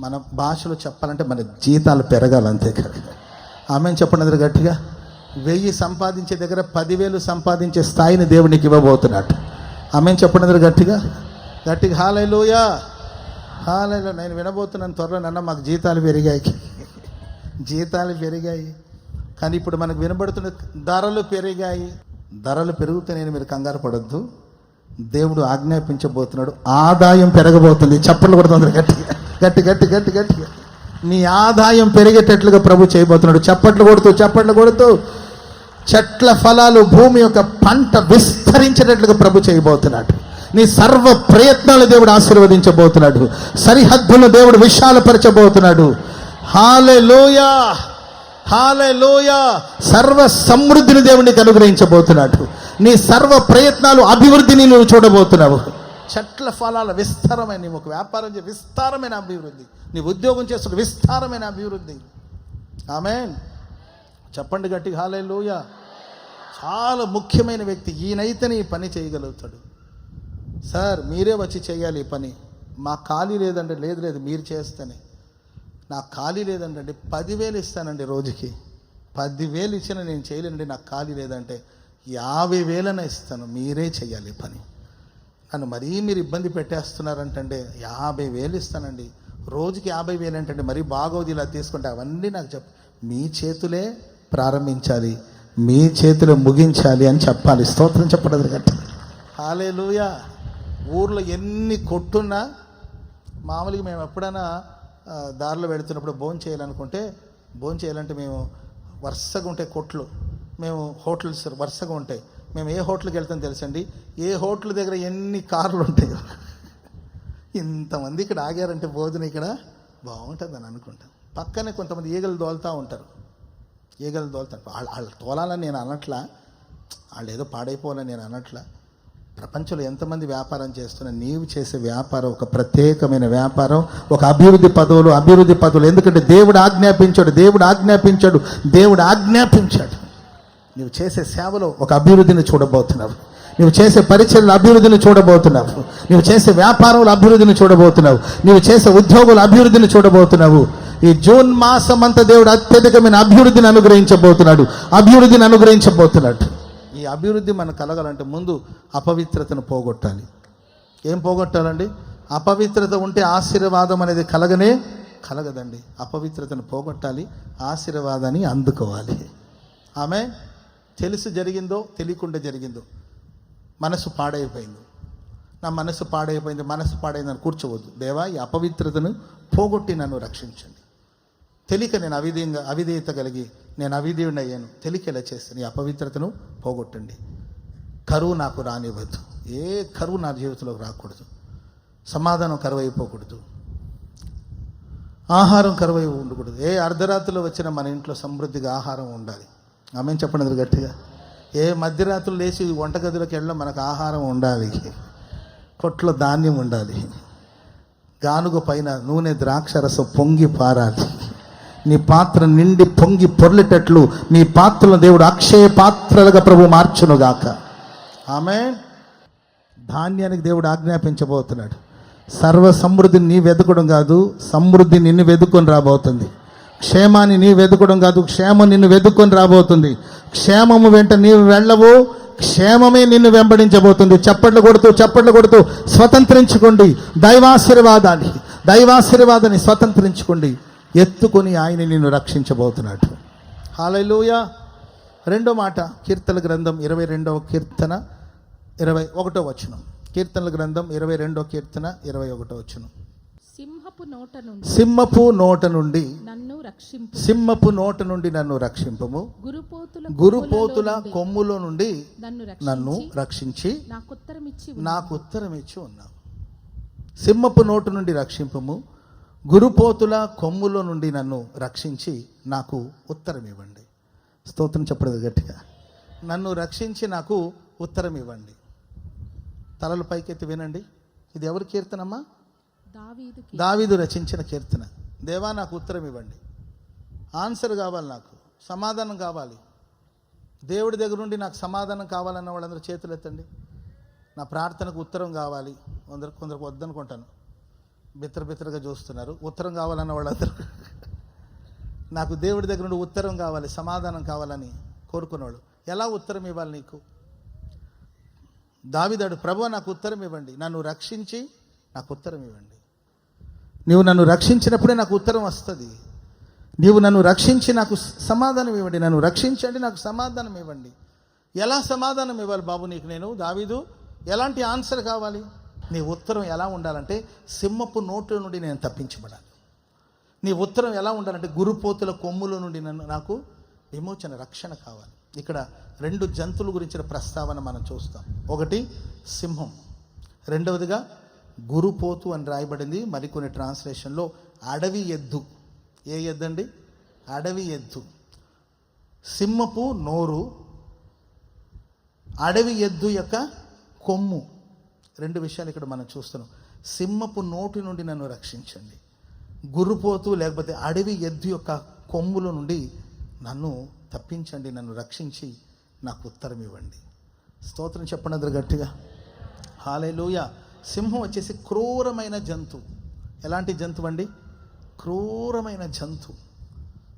[SPEAKER 1] మన భాషలో చెప్పాలంటే మన జీతాలు పెరగాలి, అంతే కదా. ఆమెను చెప్పండి గట్టిగా. 1000 సంపాదించే దగ్గర 10,000 సంపాదించే స్థాయిని దేవునికి ఇవ్వబోతున్నాడు. ఆమెను చెప్పండి గట్టిగా గట్టిగా. హల్లెలూయా, హల్లెలూయా. నేను వినబోతున్నాను త్వరలో, నన్న మాకు జీతాలు పెరిగాయి, జీతాలు పెరిగాయి. కానీ ఇప్పుడు మనకు వినబడుతున్న ధరలు పెరిగాయి. ధరలు పెరుగుతాయని మీరు కంగారు పడొద్దు. దేవుడు ఆజ్ఞాపించబోతున్నాడు, ఆదాయం పెరగబోతుంది. చప్పట్లు కొడుతుంది గట్టిగా గట్టి గట్టి గట్టి గట్టిగా. నీ ఆదాయం పెరిగేటట్లుగా ప్రభు చేయబోతున్నాడు. చప్పట్లు కొడుతూ చెట్ల ఫలాలు, భూమి యొక్క పంట విస్తరించేటట్లుగా ప్రభు చేయబోతున్నాడు. నీ సర్వ ప్రయత్నాలు దేవుడు ఆశీర్వదించబోతున్నాడు. సరిహద్దును దేవుడు విశాలపరచబోతున్నాడు. హల్లెలూయా, హల్లెలూయా. సర్వ సమృద్ధిని దేవునికి అనుగ్రహించబోతున్నాడు. నీ సర్వ ప్రయత్నాలు, అభివృద్ధిని నువ్వు చూడబోతున్నావు. చెట్ల ఫలాల విస్తారమైన, నీ ఒక వ్యాపారం చేసి విస్తారమైన అభివృద్ధి, నీ ఉద్యోగం చేస్తున్న విస్తారమైన అభివృద్ధి. ఆమేన్. చెప్పండి గట్టిగా హల్లెలూయా. చాలా ముఖ్యమైన వ్యక్తి ఈయనైతేనే ఈ పని చేయగలుగుతాడు. సార్ మీరే వచ్చి చేయాలి ఈ పని, మాకు ఖాళీ లేదండి. లేదు మీరు చేస్తేనే. నాకు ఖాళీ లేదండి, 10,000 ఇస్తానండి రోజుకి. 10,000 ఇచ్చినా నేను చేయలేనండి, నాకు ఖాళీ లేదంటే 50,000 ఇస్తాను, మీరే చేయాలి పని. నన్ను మరీ మీరు ఇబ్బంది పెట్టేస్తున్నారంటే 50,000 ఇస్తానండి, రోజుకి 50,000 అంటే మరీ బాగోదు, ఇలా తీసుకుంటే అవన్నీ నాకు మీ చేతులే ప్రారంభించాలి, మీ చేతులే ముగించాలి అని చెప్పాలి. స్తోత్రం చెప్పడం గట్టి. హల్లెలూయా. ఊర్లో ఎన్ని కొట్టున్నా, మామూలుగా మేము ఎప్పుడైనా దారిలో వెళుతున్నప్పుడు భోజనం చేయాలంటే మేము వరుసగా ఉంటాయి కొట్లు, మేము హోటల్స్ వరుసగా ఉంటాయి. మేము ఏ హోటల్కి వెళ్తాం తెలుసండి? ఏ హోటల్ దగ్గర ఎన్ని కార్లు ఉంటాయో. ఇంతమంది ఇక్కడ ఆగారంటే భోజనం ఇక్కడ బాగుంటుందని అనుకుంటాం. పక్కనే కొంతమంది ఈగలు తోలుతూ ఉంటారు. వాళ్ళు తోలాలని నేను అనట్లా, వాళ్ళు ఏదో పాడైపోవాలని నేను అనట్లా. ప్రపంచంలో ఎంతమంది వ్యాపారం చేస్తున్నా, నీవు చేసే వ్యాపారం ఒక ప్రత్యేకమైన వ్యాపారం, ఒక అభివృద్ధి పదవులు. ఎందుకంటే దేవుడు ఆజ్ఞాపించాడు. నువ్వు చేసే సేవలో ఒక అభివృద్ధిని చూడబోతున్నావు, నువ్వు చేసే పరిచర్యల అభివృద్ధిని చూడబోతున్నావు, నువ్వు చేసే వ్యాపారంలో అభివృద్ధిని చూడబోతున్నావు, నువ్వు చేసే ఉద్యోగుల అభివృద్ధిని చూడబోతున్నావు. ఈ జూన్ మాసం అంతా దేవుడు అత్యధికమైన అభివృద్ధిని అనుగ్రహించబోతున్నాడు. ఈ అభివృద్ధి మనకు కలగాలంటే ముందు అపవిత్రతను పోగొట్టాలి. ఏం పోగొట్టాలండి? అపవిత్రత ఉంటే ఆశీర్వాదం అనేది కలగదండి. అపవిత్రతను పోగొట్టాలి, ఆశీర్వాదాన్ని అందుకోవాలి. ఆమె తెలిసి జరిగిందో తెలియకుండా జరిగిందో, మనసు పాడైపోయింది, నా మనసు పాడైపోయిందని కూర్చోవద్దు. దేవా, ఈ అపవిత్రతను పోగొట్టి నన్ను రక్షించండి. తెలియక నేను అవిధేయత కలిగి నేను అవిధేయుడిని అయ్యాను. తెలియక ఇలా చేస్తాను. ఈ అపవిత్రతను పోగొట్టండి. కరువు నాకు రానివ్వద్దు. ఏ కరువు నా జీవితంలోకి రాకూడదు. సమాధానం కరువు అయిపోకూడదు. ఆహారం కరువు అయి ఉండకూడదు. ఏ అర్ధరాత్రిలో వచ్చినా మన ఇంట్లో సమృద్ధిగా ఆహారం ఉండాలి. ఆమెను చెప్పండి గట్టిగా. ఏ మధ్యరాత్రులు లేచి వంటగదిలోకి వెళ్ళడం మనకు ఆహారం ఉండాలి. కొట్లో ధాన్యం ఉండాలి. గానుగ పైన నూనె ద్రాక్షరసం పొంగి పారాలి. నీ పాత్ర నిండి పొంగి పొర్లేటట్లు మీ పాత్రలను దేవుడు అక్షయ పాత్రలుగా ప్రభు మార్చునుగాక. ఆమేన్. ధాన్యానికి దేవుడు ఆజ్ఞాపించబోతున్నాడు. సర్వ సమృద్ధిని నీ వెతకడం కాదు, సమృద్ధి నిన్ను వెతుక్కొని రాబోతుంది. క్షేమాన్ని నీ వెతకడం కాదు, క్షేమం నిన్ను వెతుక్కొని రాబోతుంది. క్షేమము వెంట నీవు వెళ్ళవు, క్షేమమే నిన్ను వెంబడించబోతుంది. చప్పట్లు కొడుతూ స్వతంత్రించుకోండి. దైవాశీర్వాదాన్ని స్వతంత్రించుకోండి. ఎత్తుకొని ఆయన నిన్ను రక్షించబోతున్నాడు. హల్లెలూయా. రెండో మాట, కీర్తనల గ్రంథం 22వ కీర్తన 21వ వచనం. కీర్తనల గ్రంథం 22వ కీర్తన 21వ వచనం. సింహపు నోట నుండి నన్ను రక్షింపము. గురుపోతుల కొమ్ములో నుండి నన్ను రక్షించి నాకు ఉత్తరం ఇచ్చి ఉన్నావు. సింహపు నోటు నుండి రక్షింపము. గురుపోతుల కొమ్ములో నుండి నన్ను రక్షించి నాకు ఉత్తరం ఇవ్వండి. స్తోత్రం చెప్పలేదు గట్టిగా. నన్ను రక్షించి నాకు ఉత్తరం ఇవ్వండి. తలలు పైకెత్తి వినండి. ఇది ఎవరి కీర్తనమ్మా? దావీదు రచించిన కీర్తన. దేవా నాకు ఉత్తరం ఇవ్వండి. ఆన్సర్ కావాలి, నాకు సమాధానం కావాలి. దేవుడి దగ్గర నుండి నాకు సమాధానం కావాలన్న వాళ్ళందరూ చేతులు ఎత్తండి. నా ప్రార్థనకు ఉత్తరం కావాలి. కొందరికి వద్దనుకుంటాను, బిత్తరగా చూస్తున్నారు. ఉత్తరం కావాలన్న వాళ్ళందరూ నాకు దేవుడి దగ్గర నుండి ఉత్తరం కావాలి, సమాధానం కావాలని కోరుకునేవాళ్ళు. ఎలా ఉత్తరం ఇవ్వాలి నీకు? దావీదాడు, ప్రభువా నాకు ఉత్తరం ఇవ్వండి, నన్ను రక్షించి నాకు ఉత్తరం ఇవ్వండి. నీవు నన్ను రక్షించినప్పుడే నాకు ఉత్తరం వస్తుంది. నీవు నన్ను రక్షించి నాకు సమాధానం ఇవ్వండి. నన్ను రక్షించండి, నాకు సమాధానం ఇవ్వండి. ఎలా సమాధానం ఇవ్వాలి బాబు నీకు నేను? దావీదు, ఎలాంటి ఆన్సర్ కావాలి? నీ ఉత్తరం ఎలా ఉండాలంటే సింహపు నోట్ల నుండి నేను తప్పించబడాలి. నీ ఉత్తరం ఎలా ఉండాలంటే గురుపోతుల కొమ్ముల నుండి నాకు విమోచన, రక్షణ కావాలి. ఇక్కడ 2 జంతువుల గురించిన ప్రస్తావన మనం చూస్తాం. ఒకటి సింహం, రెండవదిగా గురుపోతు అని రాయబడింది. మరికొన్ని ట్రాన్స్లేషన్లో అడవి ఎద్దు. ఏ ఎద్దు అండి? అడవి ఎద్దు. సింహపు నోరు, అడవి ఎద్దు యొక్క కొమ్ము. 2 విషయాలు ఇక్కడ మనం చూస్తున్నాం. సింహపు నోటి నుండి నన్ను రక్షించండి. గురుపోతు లేకపోతే అడవి ఎద్దు యొక్క కొమ్ముల నుండి నన్ను తప్పించండి, నన్ను రక్షించి నాకు ఉత్తరం ఇవ్వండి. స్తోత్రం చెప్పండి అందరు గట్టిగా. హల్లెలూయా. సింహం వచ్చేసి క్రూరమైన జంతువు. ఎలాంటి జంతువు అండి? క్రూరమైన జంతువు.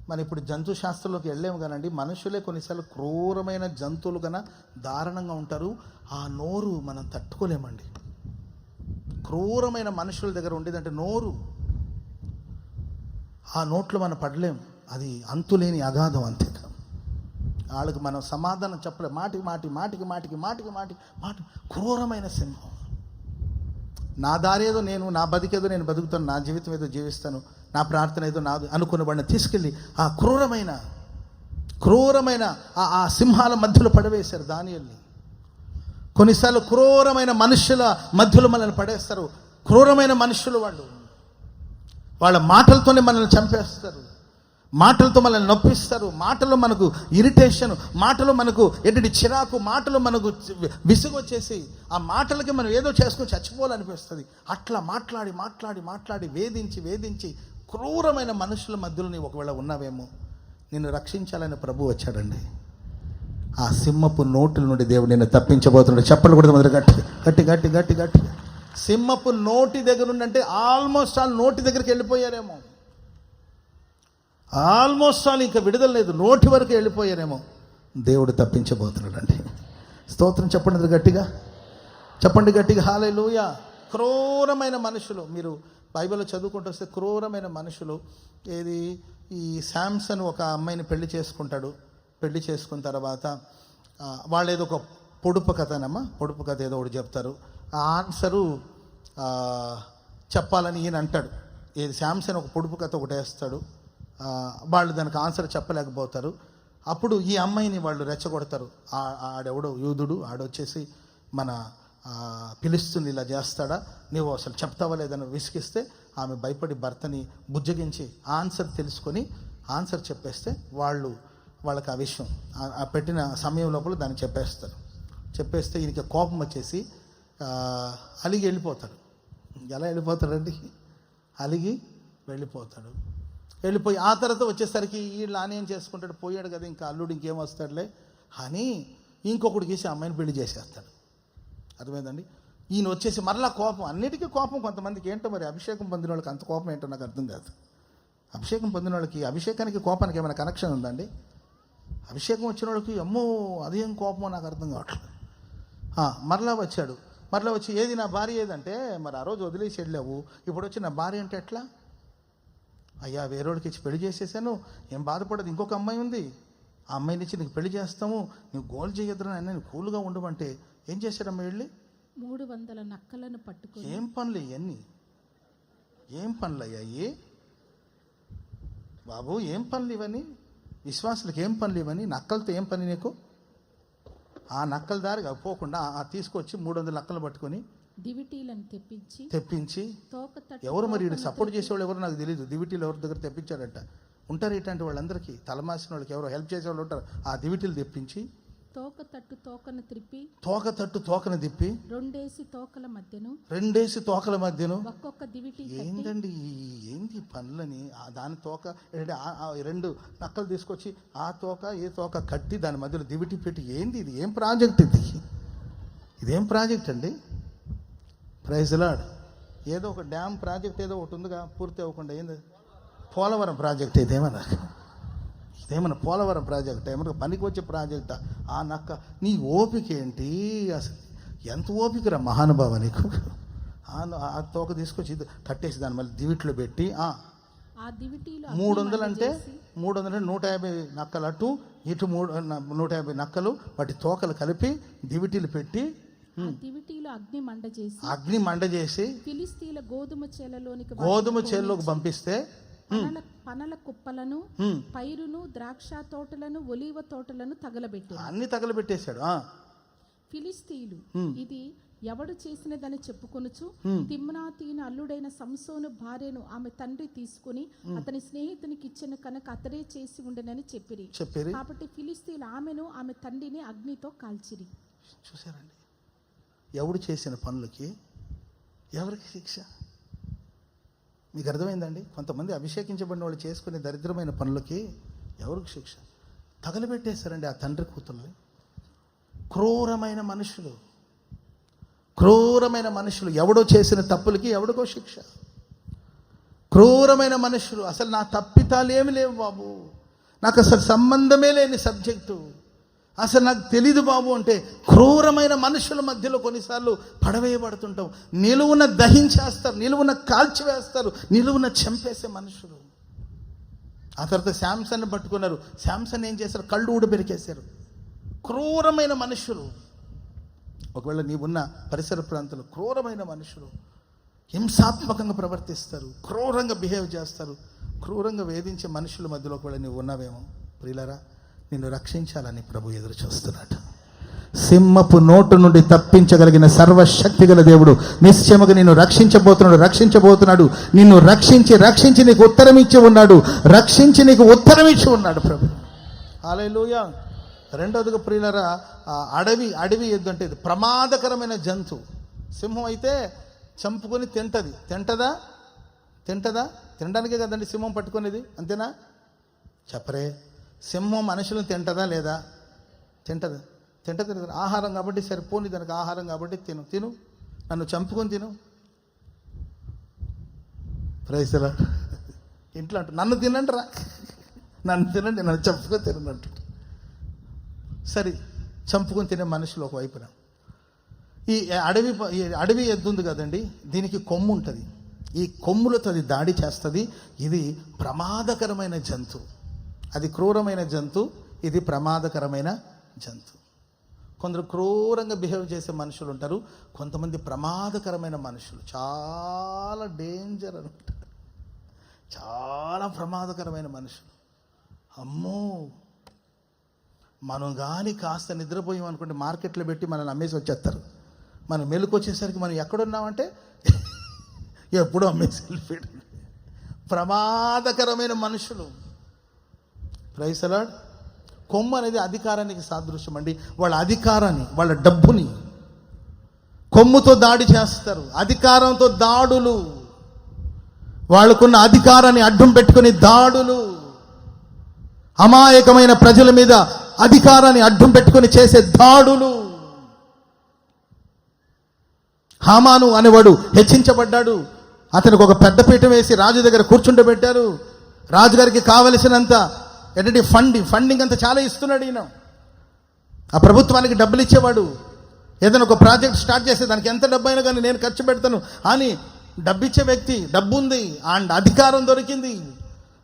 [SPEAKER 1] మనం ఇప్పుడు జంతు శాస్త్రంలోకి వెళ్ళాము కానండి, మనుషులే కొన్నిసార్లు క్రూరమైన జంతువులు కన్నా దారుణంగా ఉంటారు. ఆ నోరు మనం తట్టుకోలేమండి. క్రూరమైన మనుషుల దగ్గర ఉండేదంటే నోరు. ఆ నోట్లో మనం పడలేం. అది అంతులేని అగాధం. అంతే. వాళ్ళకి మనం సమాధానం చెప్పలేం. మాటికి క్రూరమైన సింహం. నా దారేదో నా బతికేదో నేను బతుకుతాను, నా జీవితం ఏదో జీవిస్తాను, నా ప్రార్థన ఏదో నాది అనుకున్న వాడిని తీసుకెళ్ళి ఆ క్రూరమైన ఆ సింహాల మధ్యలో పడవేశారు దానియేలుని. కొన్నిసార్లు క్రూరమైన మనుషుల మధ్యలో మనల్ని పడేస్తారు. క్రూరమైన మనుషులు వాళ్ళ మాటలతోనే మనల్ని చంపేస్తారు. మాటలతో మనల్ని నొప్పిస్తారు. మాటలో మనకు ఇరిటేషన్, మాటలో మనకు ఏంటంటే చిరాకు, మాటలో మనకు విసుగు వచ్చేసి ఆ మాటలకి మనం ఏదో చేసుకొని చచ్చిపోవాలనిపిస్తుంది. అట్లా మాట్లాడి వేధించి క్రూరమైన మనుషుల మధ్యలో నీవు ఒకవేళ ఉన్నావేమో, నిన్ను రక్షించాలని ప్రభు వచ్చాడండి. ఆ సింహపు నోటుల నుండి దేవుడు నిన్ను తప్పించబోతున్నాడు. చెప్పలు కూడా మొదలు గట్టి. సింహపు నోటి దగ్గర ఉండంటే ఆల్మోస్ట్ ఆల్ నోటి దగ్గరికి వెళ్ళిపోయారేమో. ఆల్మోస్ట్ ఆల్ ఇంకా విడుదల లేదు, నోటి వరకు వెళ్ళిపోయారేమో. దేవుడు తప్పించబోతున్నాడు అండి. స్తోత్రం చెప్పండి గట్టిగా. హల్లెలూయా. క్రూరమైన మనుషులు, మీరు బైబిల్లో చదువుకుంటూ వస్తే క్రూరమైన మనుషులు ఈ శాంసన్ ఒక అమ్మాయిని పెళ్లి చేసుకుంటాడు. పెళ్లి చేసుకున్న తర్వాత వాళ్ళు ఏదో ఒక పొడుపు కథ ఏదో ఒకటి చెప్తారు. ఆ ఆన్సరు చెప్పాలని ఈయన అంటాడు. శాంసన్ ఒక పొడుపు కథ ఒకటి వేస్తాడు. వాళ్ళు దానికి ఆన్సర్ చెప్పలేకపోతారు. అప్పుడు ఈ అమ్మాయిని వాళ్ళు రెచ్చగొడతారు. ఆడెవడో యూదుడు ఆడొచ్చేసి మన పిలుస్తుంది, ఇలా చేస్తాడా, నీవు అసలు చెప్తావా లేదని విసిగిస్తే ఆమె భయపడి భర్తని బుజ్జగించి ఆన్సర్ తెలుసుకొని ఆన్సర్ చెప్పేస్తే వాళ్ళకి ఆ విషయం ఆ పెట్టిన సమయం లోపల దాన్ని చెప్పేస్తే ఈయనకి కోపం వచ్చేసి అలిగి వెళ్ళిపోతాడు. ఎలా వెళ్ళిపోతాడండి? అలిగి వెళ్ళిపోయి ఆ తర్వాత వచ్చేసరికి వీళ్ళు ఆనేం చేసుకుంటాడు, పోయాడు కదా ఇంకా అల్లుడు ఇంకేం వస్తాడులే అని ఇంకొకటి గీసి అమ్మాయిని పెళ్లి చేసేస్తాడు. అర్థమైందండి? ఈయన వచ్చేసి మరలా కోపం, అన్నిటికీ కోపం. కొంతమందికి ఏంటో మరి అభిషేకం పొందిన వాళ్ళకి అంత కోపం ఏంటో నాకు అర్థం కాదు. అభిషేకం పొందిన వాళ్ళకి అభిషేకానికి కోపానికి ఏమైనా కనెక్షన్ ఉందండి? అభిషేకం వచ్చిన వాళ్ళకి అమ్మో అదేం కోపమో నాకు అర్థం కావట్లేదు. మరలా వచ్చి ఏది నా భార్య ఏదంటే, మరి ఆ రోజు వదిలేసి వెళ్ళావు, ఇప్పుడు వచ్చి నా భార్య అంటే ఎట్లా? అయ్యా వేరేవాడికి ఇచ్చి పెళ్లి చేసేసాను, ఏం బాధపడదు, ఇంకొక అమ్మాయి ఉంది, ఆ అమ్మాయిని ఇచ్చి నీకు పెళ్లి చేస్తాము, నువ్వు గోల్ చేయొద్దురా నేను కూల్గా ఉండమంటే ఏం చేశాడమ్మా? వెళ్ళి
[SPEAKER 2] 300 నక్కలను పట్టుకొని.
[SPEAKER 1] ఏం పనులు ఇవన్నీ? ఏం పనులు అయ్యాయి బాబు? ఏం పనులు ఇవన్నీ? విశ్వాసులకు ఏం పనులు ఇవన్నీ? నక్కలతో ఏం పని నీకు? ఆ నక్కల దారిగా పోకుండా తీసుకొచ్చి 300 నక్కలు పట్టుకొని
[SPEAKER 2] దివిటీలను
[SPEAKER 1] తెప్పించి ఎవరు మరి వీడికి సపోర్ట్ చేసేవాళ్ళు ఎవరు నాకు తెలియదు. దివిటీలు ఎవరి దగ్గర తెప్పించారట. ఉంటారు ఇట్లాంటి వాళ్ళందరికీ, తలమాసిన వాళ్ళకి ఎవరో హెల్ప్ చేసేవాళ్ళు ఉంటారు. ఆ దివిటీలు తెప్పించి
[SPEAKER 2] తోక తట్టు
[SPEAKER 1] తోకను తిప్పి
[SPEAKER 2] 2
[SPEAKER 1] తోకల మధ్యను
[SPEAKER 2] ఒక్కొక్క దివిటి
[SPEAKER 1] ఏంటండి ఏంటి పనులని? దాని తోక 2 నక్కలు తీసుకొచ్చి ఆ తోక ఏ తోక కట్టి దాని మధ్యలో దివిటి పెట్టి ఏంది ఇది? ఏం ప్రాజెక్ట్ ఇది? ఇదేం ప్రాజెక్ట్ అండి? Praise Lord. ఏదో ఒక డ్యామ్ ప్రాజెక్ట్ ఏదో ఒకటి ఉందిగా, పూర్తి అవ్వకుండా. ఏంది? పోలవరం ప్రాజెక్ట్ ఇదేమన్నా పోలవరం ప్రాజెక్ట్ ఏమన్నా పనికి వచ్చే ప్రాజెక్టా? ఆ నక్క నీ ఓపిక ఏంటి అసలు? ఎంత ఓపికరా మహానుభావ నీకు? ఆ తోక తీసుకొచ్చి కట్టేసి దాన్ని మళ్ళీ దివిట్లో పెట్టి 300 అంటే 150 నక్కలు అటు ఇటు 150 నక్కలు వాటి తోకలు కలిపి దివిటీలు పెట్టి అగ్ని మండ చేసి
[SPEAKER 2] ఫిలిస్తీయుల
[SPEAKER 1] గోధుమ చేలలోకి పంపిస్తే
[SPEAKER 2] పనల కుప్పలను, పైరును, ద్రాక్ష తోటలను, ఒలీవ తోటలను తగలబెట్టాడు.
[SPEAKER 1] అన్ని తగలబెట్టేశాడు.
[SPEAKER 2] ఫిలిస్తీయులు ఇది ఎవడు చేసినదని చెప్పుకొనుచు తిమ్నాతీయుని అల్లుడైన సంసోను భార్యను ఆమె తండ్రి తీసుకుని అతని స్నేహితునికి ఇచ్చిన కనుక అతడే చేసి ఉండనని చెప్పిరి. కాబట్టి ఫిలిస్తీయులు ఆమెను ఆమె తండ్రిని అగ్నితో కాల్చిరి.
[SPEAKER 1] చూసారండి, ఎవడు చేసిన పనులకి ఎవరికి శిక్ష? మీకు అర్థమైందండి? కొంతమంది అభిషేకించబడిన వాళ్ళు చేసుకునే దరిద్రమైన పనులకి ఎవరికి శిక్ష? తగలబెట్టేశారండి ఆ తండ్రి కూతుర్ని. క్రూరమైన మనుషులు ఎవడో చేసిన తప్పులకి ఎవడికో శిక్ష. క్రూరమైన మనుషులు. అసలు నా తప్పితాలు ఏమి లేవు బాబు, నాకు అసలు సంబంధమే లేని సబ్జెక్టు, అసలు నాకు తెలీదు బాబు అంటే క్రూరమైన మనుషుల మధ్యలో కొన్నిసార్లు పడవేయబడుతుంటాం. నిలువున దహించేస్తారు, నిలువున కాల్చివేస్తారు, నిలువున చంపేసే మనుషులు. ఆ తర్వాత శాంసన్ పట్టుకున్నారు. శాంసన్ ఏం చేశారు? కళ్ళు ఊడబెరికేశారు. క్రూరమైన మనుషులు. ఒకవేళ నీవున్న పరిసర ప్రాంతంలో క్రూరమైన మనుషులు హింసాత్మకంగా ప్రవర్తిస్తారు, క్రూరంగా బిహేవ్ చేస్తారు, క్రూరంగా వేధించే మనుషుల మధ్యలో ఒకవేళ నీవు ఉన్నావేమో, ప్రియులారా, నిన్ను రక్షించాలని ప్రభు ఎదురు చూస్తున్నాడు. సింహపు నోటు నుండి తప్పించగలిగిన సర్వశక్తి గల దేవుడు నిశ్చయముగా నిన్ను రక్షించబోతున్నాడు. నిన్ను రక్షించి నీకు ఉత్తరం ఇచ్చి ఉన్నాడు ప్రభు. హల్లెలూయా. రెండవదిగా ప్రియులారా, అడవి ఎద్దు అంటే ఇది ప్రమాదకరమైన జంతువు. సింహం అయితే చంపుకొని తింటదా? తినడానికే కదండి సింహం పట్టుకునేది, అంతేనా? చెప్పరే. సింహం మనుషులను తింటదా లేదా? తింటది. ఆహారం కాబట్టి సరిపోని దానికి ఆహారం కాబట్టి తిను, నన్ను చంపుకొని తిను. Praise the Lord. ఇంట్లో అంట నన్ను తినండి, నన్ను చంపుకొని తినండి. సరే, చంపుకొని తినే మనుషులు ఒకవైపున. ఈ అడవి ఎద్దు ఉంది కదండి, దీనికి కొమ్ము ఉంటుంది. ఈ కొమ్ములతో అది దాడి చేస్తుంది. ఇది ప్రమాదకరమైన జంతువు. అది క్రూరమైన జంతువు, ఇది ప్రమాదకరమైన జంతువు. కొందరు క్రూరంగా బిహేవ్ చేసే మనుషులు ఉంటారు, కొంతమంది ప్రమాదకరమైన మనుషులు, చాలా డేంజర్ అనమాట. చాలా ప్రమాదకరమైన మనుషులు. అమ్మో, మనం కానీ కాస్త నిద్రపోయాం అనుకుంటే మార్కెట్లో పెట్టి మనల్ని అమ్మేసి వచ్చేస్తారు. మనం మెలకు వచ్చేసరికి మనం ఎక్కడున్నామంటే ఎప్పుడూ అమ్మేసి వెళ్ళిపోయాడు. ప్రమాదకరమైన మనుషులు. Praise the lord. కొమ్ము అనేది అధికారానికి సాదృశ్యం అండి. వాళ్ళ అధికారాన్ని, వాళ్ళ డబ్బుని కొమ్ముతో దాడి చేస్తారు. అధికారంతో దాడులు, వాళ్ళకున్న అధికారాన్ని అడ్డం పెట్టుకుని దాడులు, అమాయకమైన ప్రజల మీద అధికారాన్ని అడ్డం పెట్టుకుని చేసే దాడులు. హామాను అనేవాడు హెచ్చించబడ్డాడు. అతనికి ఒక పెద్ద పీఠం వేసి రాజు దగ్గర కూర్చుండబెట్టారు. రాజుగారికి కావలసినంత ఏంటంటే ఫండింగ్ అంతా చాలా ఇస్తున్నాడు ఈయన. ఆ ప్రభుత్వానికి డబ్బులు ఇచ్చేవాడు. ఏదైనా ఒక ప్రాజెక్ట్ స్టార్ట్ చేస్తే దానికి ఎంత డబ్బు అయినా కానీ నేను ఖర్చు పెడతాను అని డబ్బిచ్చే వ్యక్తి. డబ్బు ఉంది అండ్ అధికారం దొరికింది.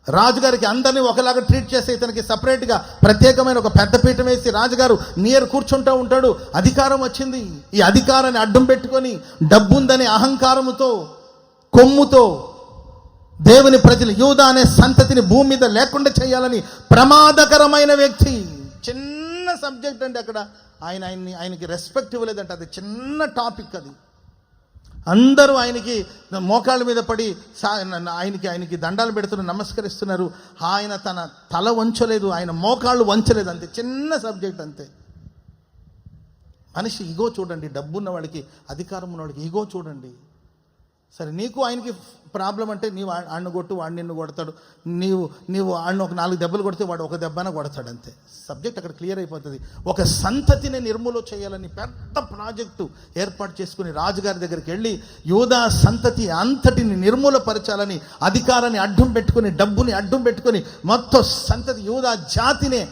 [SPEAKER 1] రాజుగారికి అందరినీ ఒకలాగా ట్రీట్ చేసి ఇతనికి సపరేట్గా ప్రత్యేకమైన ఒక పెద్ద పీఠం వేసి రాజుగారు నియర్ కూర్చుంటూ ఉంటాడు. అధికారం వచ్చింది. ఈ అధికారాన్ని అడ్డం పెట్టుకొని డబ్బుందనే అహంకారముతో, కొమ్ముతో దేవుని ప్రజలు, యూదా అనే సంతతిని భూమి మీద లేకుండా చేయాలని ప్రమాదకరమైన వ్యక్తి. చిన్న సబ్జెక్ట్ అండి. అక్కడ ఆయనకి రెస్పెక్ట్ ఇవ్వలేదంట. అది చిన్న టాపిక్. అది అందరూ ఆయనకి మోకాళ్ళ మీద పడి ఆయనకి దండాలు పెడుతున్నారు, నమస్కరిస్తున్నారు. ఆయన తన తల వంచలేదు, ఆయన మోకాళ్ళు వంచలేదు. అంతే, చిన్న సబ్జెక్ట్ అంతే. మనిషి ఈగో చూడండి. డబ్బున్న వాడికి, అధికారం ఉన్నవాడికి ఈగో చూడండి. సరే, నీకు ఆయనకి ప్రాబ్లం అంటే నీవు ఆడిని కొట్టు, వాడు నిన్ను కొడతాడు. నీవు ఆడిని ఒక 4 దెబ్బలు కొడితే వాడు ఒక దెబ్బన కొడతాడు. అంతే, సబ్జెక్ట్ అక్కడ క్లియర్ అయిపోతుంది. ఒక సంతతిని నిర్మూలన చేయాలని పెద్ద ప్రాజెక్టు ఏర్పాటు చేసుకుని రాజుగారి దగ్గరికి వెళ్ళి యూదా సంతతి అంతటిని నిర్మూలపరచాలని అధికారాన్ని అడ్డం పెట్టుకుని, డబ్బుని అడ్డం పెట్టుకుని మొత్తం సంతతి యూదా జాతినే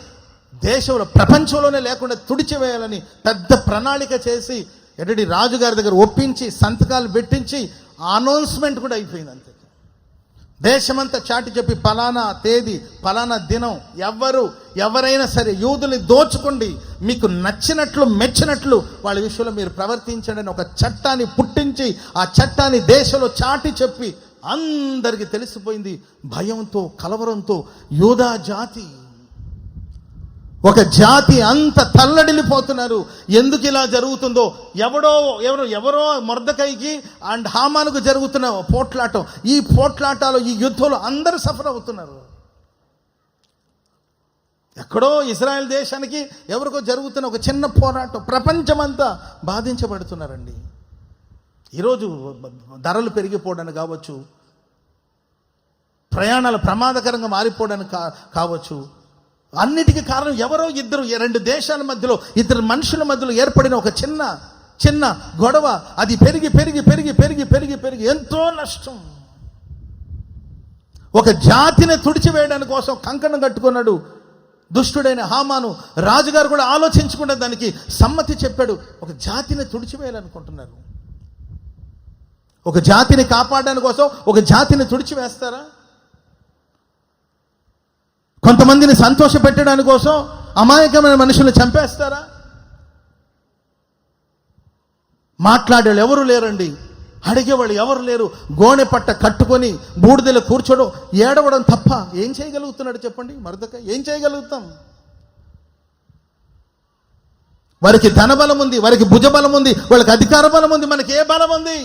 [SPEAKER 1] దేశంలో, ప్రపంచంలోనే లేకుండా తుడిచివేయాలని పెద్ద ప్రణాళిక చేసి ఎన్నడి రాజుగారి దగ్గర ఒప్పించి సంతకాలు పెట్టించి అనౌన్స్మెంట్ కూడా అయిపోయింది. అంతే, దేశమంతా చాటి చెప్పి పలానా తేదీ, పలానా దినం ఎవరైనా సరే యూదుల్ని దోచుకోండి, మీకు నచ్చినట్లు మెచ్చినట్లు వాళ్ళ విషయంలో మీరు ప్రవర్తించండి అని ఒక చట్టాన్ని పుట్టించి ఆ చట్టాన్ని దేశంలో చాటి చెప్పి అందరికీ తెలిసిపోయింది. భయంతో, కలవరంతో యూదా జాతి, ఒక జాతి అంత తల్లడిల్లిపోతున్నారు. ఎందుకు ఇలా జరుగుతుందో, ఎవరో మొర్దెకైకి అండ్ హామానుకు జరుగుతున్న పోట్లాటం, ఈ పోట్లాటాలు, ఈ యుద్ధంలో అందరూ సఫర్ అవుతున్నారు. ఎక్కడో ఇజ్రాయెల్ దేశానికి ఎవరికో జరుగుతున్న ఒక చిన్న పోరాటం, ప్రపంచమంతా బాధించబడుతున్నారండి. ఈరోజు ధరలు పెరిగిపోవడానికి కావచ్చు, ప్రయాణాలు ప్రమాదకరంగా మారిపోవడానికి కావచ్చు, అన్నిటికీ కారణం ఎవరో ఇద్దరు, 2 దేశాల మధ్యలో, 2 మనుషుల మధ్యలో ఏర్పడిన ఒక చిన్న గొడవ. అది పెరిగి పెరిగి పెరిగి పెరిగి పెరిగి పెరిగి ఎంతో నష్టం. ఒక జాతిని తుడిచివేయడానికి కోసం కంకణం కట్టుకున్నాడు దుష్టుడైన హామాను. రాజుగారు కూడా ఆలోచించకుండా దానికి సమ్మతి చెప్పాడు. ఒక జాతిని తుడిచివేయాలనుకుంటున్నారు. ఒక జాతిని కాపాడడానికి కోసం ఒక జాతిని తుడిచివేస్తారా? కొంతమందిని సంతోష పెట్టడానికి కోసం అమాయకమైన మనుషులను చంపేస్తారా? మాట్లాడేవాళ్ళు ఎవరు లేరండి, అడిగేవాళ్ళు ఎవరు లేరు. గోనె పట్ట కట్టుకొని బూడిదలో కూర్చోడం, ఏడవడం తప్ప ఏం చేయగలుగుతున్నాడు చెప్పండి? మరొక ఏం చేయగలుగుతాం? వారికి ధనబలం ఉంది, వారికి భుజబలం ఉంది, వాళ్ళకి అధికార బలం ఉంది. మనకి ఏ బలం ఉంది?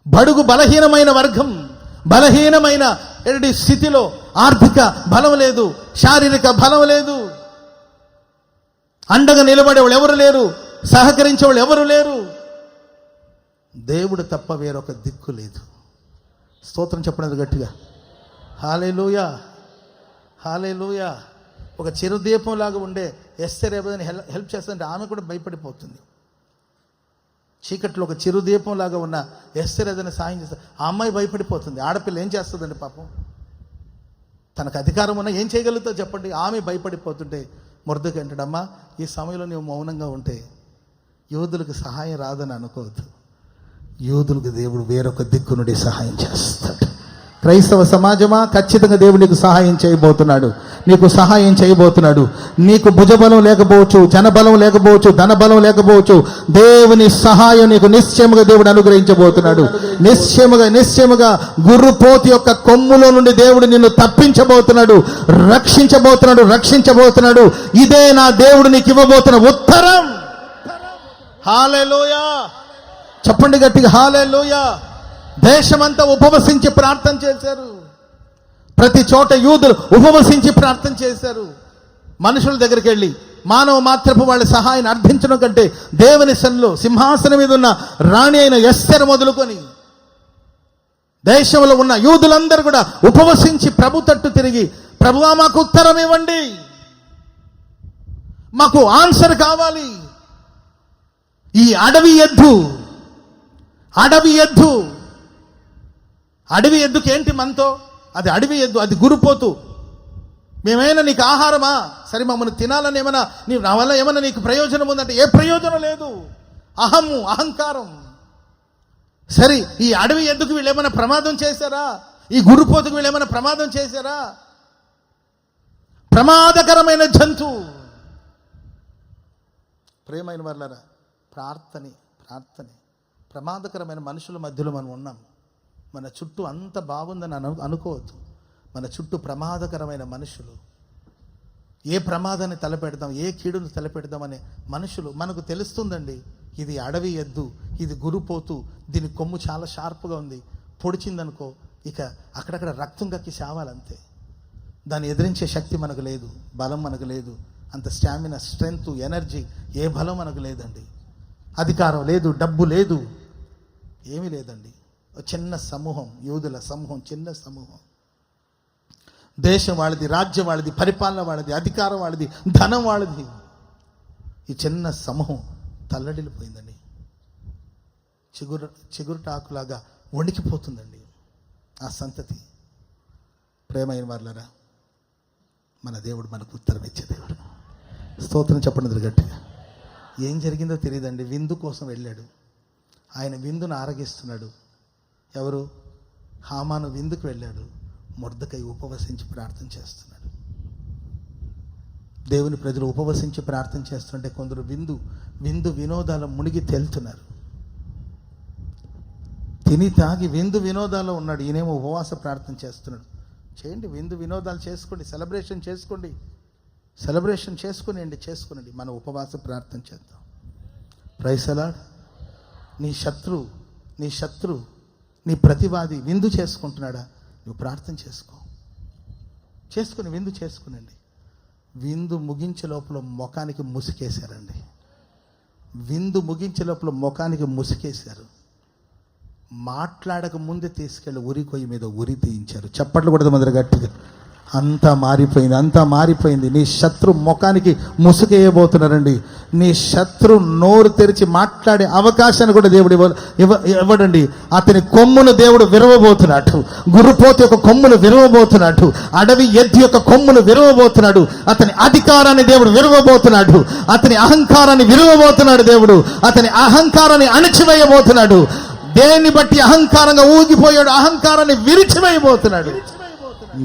[SPEAKER 1] బడుగు బలహీనమైన వర్గం, బలహీనమైన స్థితిలో ఆర్థిక బలం లేదు, శారీరక బలం లేదు, అండగా నిలబడేవాళ్ళు ఎవరు లేరు, సహకరించేవాళ్ళు ఎవరు లేరు. దేవుడు తప్ప వేరొక దిక్కు లేదు. స్తోత్రం చెప్పలేదు గట్టిగా. హల్లెలూయా, హల్లెలూయా. ఒక చిరుదీపం లాగా ఉండే ఎస్తేర్ ఏమైనా హెల్ప్ చేస్తుంటే ఆమె కూడా భయపడిపోతుంది. చీకట్లో ఒక చిరుదీపం లాగా ఉన్న ఎస్తేర్ ఏదైనా సాయం చేస్తారు, ఆ అమ్మాయి భయపడిపోతుంది. ఆడపిల్ల ఏం చేస్తుందండి పాపం? తనకు అధికారం ఉన్నా ఏం చేయగలుగుతా చెప్పండి? ఆమె భయపడిపోతుంటే మొర్దెకై అంటాడమ్మా, ఈ సమయంలో నువ్వు మౌనంగా ఉంటే యోధులకు సహాయం రాదని అనుకోవద్దు. యోధులకు దేవుడు వేరొక దిక్కు నుండి సహాయం చేస్తాడు. క్రైస్తవ సమాజమా, ఖచ్చితంగా దేవుడు నీకు సహాయం చేయబోతున్నాడు. నీకు సహాయం చేయబోతున్నాడు. నీకు భుజబలం లేకపోవచ్చు, జనబలం లేకపోవచ్చు, ధనబలం లేకపోవచ్చు, దేవుని సహాయం నీకు నిశ్చయముగా దేవుడు అనుగ్రహించబోతున్నాడు. నిశ్చయముగా గుర్రుపోతు యొక్క కొమ్ములో నుండి దేవుడు నిన్ను తప్పించబోతున్నాడు, రక్షించబోతున్నాడు. ఇదే నా దేవుడు నీకు ఇవ్వబోతున్న ఉత్తరం. హల్లెలూయా, చెప్పండి గట్టిగా హల్లెలూయా. దేశమంతా ఉపవసించి ప్రార్థన చేశారు. ప్రతి చోట యూదులు ఉపవసించి ప్రార్థన చేశారు. మనుషుల దగ్గరికి వెళ్ళి మానవ మాత్రపు వాళ్ళ సహాయాన్ని అర్థించడం కంటే దేవుని సన్నిధిలో సింహాసనం మీద ఉన్న రాణి అయిన ఎస్తెరు మొదలుకొని దేశంలో ఉన్న యూదులందరూ కూడా ఉపవసించి ప్రభు తట్టు తిరిగి, ప్రభువా మాకు ఉత్తరం ఇవ్వండి, మాకు ఆన్సర్ కావాలి. ఈ అడవి ఎద్దుకి ఏంటి మనతో? అది అడవి ఎద్దు, అది గురుపోతు. మేమైనా నీకు ఆహారమా? సరే మమ్మల్ని తినాలని ఏమైనా నా వల్ల ఏమైనా నీకు ప్రయోజనం ఉందంటే ఏ ప్రయోజనం లేదు. అహంకారం. సరే ఈ అడవి ఎద్దుకు వీళ్ళు ఏమైనా ప్రమాదం చేశారా? ఈ గురుపోతుకు వీళ్ళు ఏమైనా ప్రమాదం చేశారా? ప్రమాదకరమైన జంతువు. ప్రియమైన వాళ్ళారా, ప్రార్థనే ప్రమాదకరమైన మనుషుల మధ్యలో మనం ఉన్నాం. మన చుట్టూ అంత బాగుందని అనుకోవద్దు. మన చుట్టూ ప్రమాదకరమైన మనుషులు. ఏ ప్రమాదాన్ని తలపెడదాం, ఏ కీడును తలపెడదామనే మనుషులు. మనకు తెలుస్తుందండి, ఇది అడవి ఎద్దు, ఇది గురుపోతు, దీని కొమ్ము చాలా షార్ప్గా ఉంది, పొడిచిందనుకో ఇక అక్కడక్కడ రక్తం కక్కి చావాలంతే. దాన్ని ఎదిరించే శక్తి మనకు లేదు, బలం మనకు లేదు, అంత స్టామినా, స్ట్రెంగ్త్, ఎనర్జీ, ఏ బలం మనకు లేదండి. అధికారం లేదు, డబ్బు లేదు, ఏమీ లేదండి. చిన్న సమూహం, యూదుల సమూహం, చిన్న సమూహం. దేశం వాళ్ళది, రాజ్యం వాళ్ళది, పరిపాలన వాళ్ళది, అధికారం వాళ్ళది, ధనం వాళ్ళది. ఈ చిన్న సమూహం తల్లడిల్లిపోయిందండి. చిగురుటాకులాగా వణికిపోతుందండి ఆ సంతతి. ప్రేమైన వాళ్ళరా, మన దేవుడు మనకు ఉత్తరం ఇచ్చే దేవుడు. స్తోత్రం చెప్పండి గట్టిగా. ఏం జరిగిందో తెలియదండి. విందు కోసం వెళ్ళాడు. ఆయన విందును ఆరగిస్తున్నాడు. ఎవరు? హామాను విందుకు వెళ్ళాడు. మొర్దెకై ఉపవసించి ప్రార్థన చేస్తున్నాడు. దేవుని ప్రజలు ఉపవసించి ప్రార్థన చేస్తుంటే కొందరు విందు వినోదాల మునిగి తేలుతున్నారు. తిని తాగి విందు వినోదాల్లో ఉన్నాడు. ఈయనేమో ఉపవాస ప్రార్థన చేస్తున్నాడు. చేయండి, విందు వినోదాలు చేసుకోండి, సెలబ్రేషన్ చేసుకునండి. మన ఉపవాస ప్రార్థన చేద్దాం. Praise the Lord. నీ శత్రు నీ ప్రతివాది విందు చేసుకుంటున్నాడా? నువ్వు ప్రార్థన చేసుకుని విందు చేసుకునండి. విందు ముగించే లోపల ముఖానికి ముసుకేశారు. మాట్లాడక ముందే తీసుకెళ్ళి ఉరి కొయ్యి మీద ఉరి తీయించారు. చప్పట్లు కొడదాం అందరూ గట్టిగా. అంతా మారిపోయింది. నీ శత్రు ముఖానికి ముసుకేయబోతున్నారండి. నీ శత్రు నోరు తెరిచి మాట్లాడే అవకాశాన్ని కూడా దేవుడు ఇవ్వడండి. అతని కొమ్మును దేవుడు విరవబోతున్నాడు. గురుపోతు యొక్క కొమ్మును విరవబోతున్నాడు. అడవి ఎద్దు యొక్క కొమ్మును విరవబోతున్నాడు. అతని అధికారాన్ని దేవుడు విరవబోతున్నాడు. అతని అహంకారాన్ని విరవబోతున్నాడు. దేవుడు అతని అహంకారాన్ని అణచివేయబోతున్నాడు. దేన్ని బట్టి అహంకారంగా ఊగిపోయాడు, అహంకారాన్ని విరిచివేయబోతున్నాడు.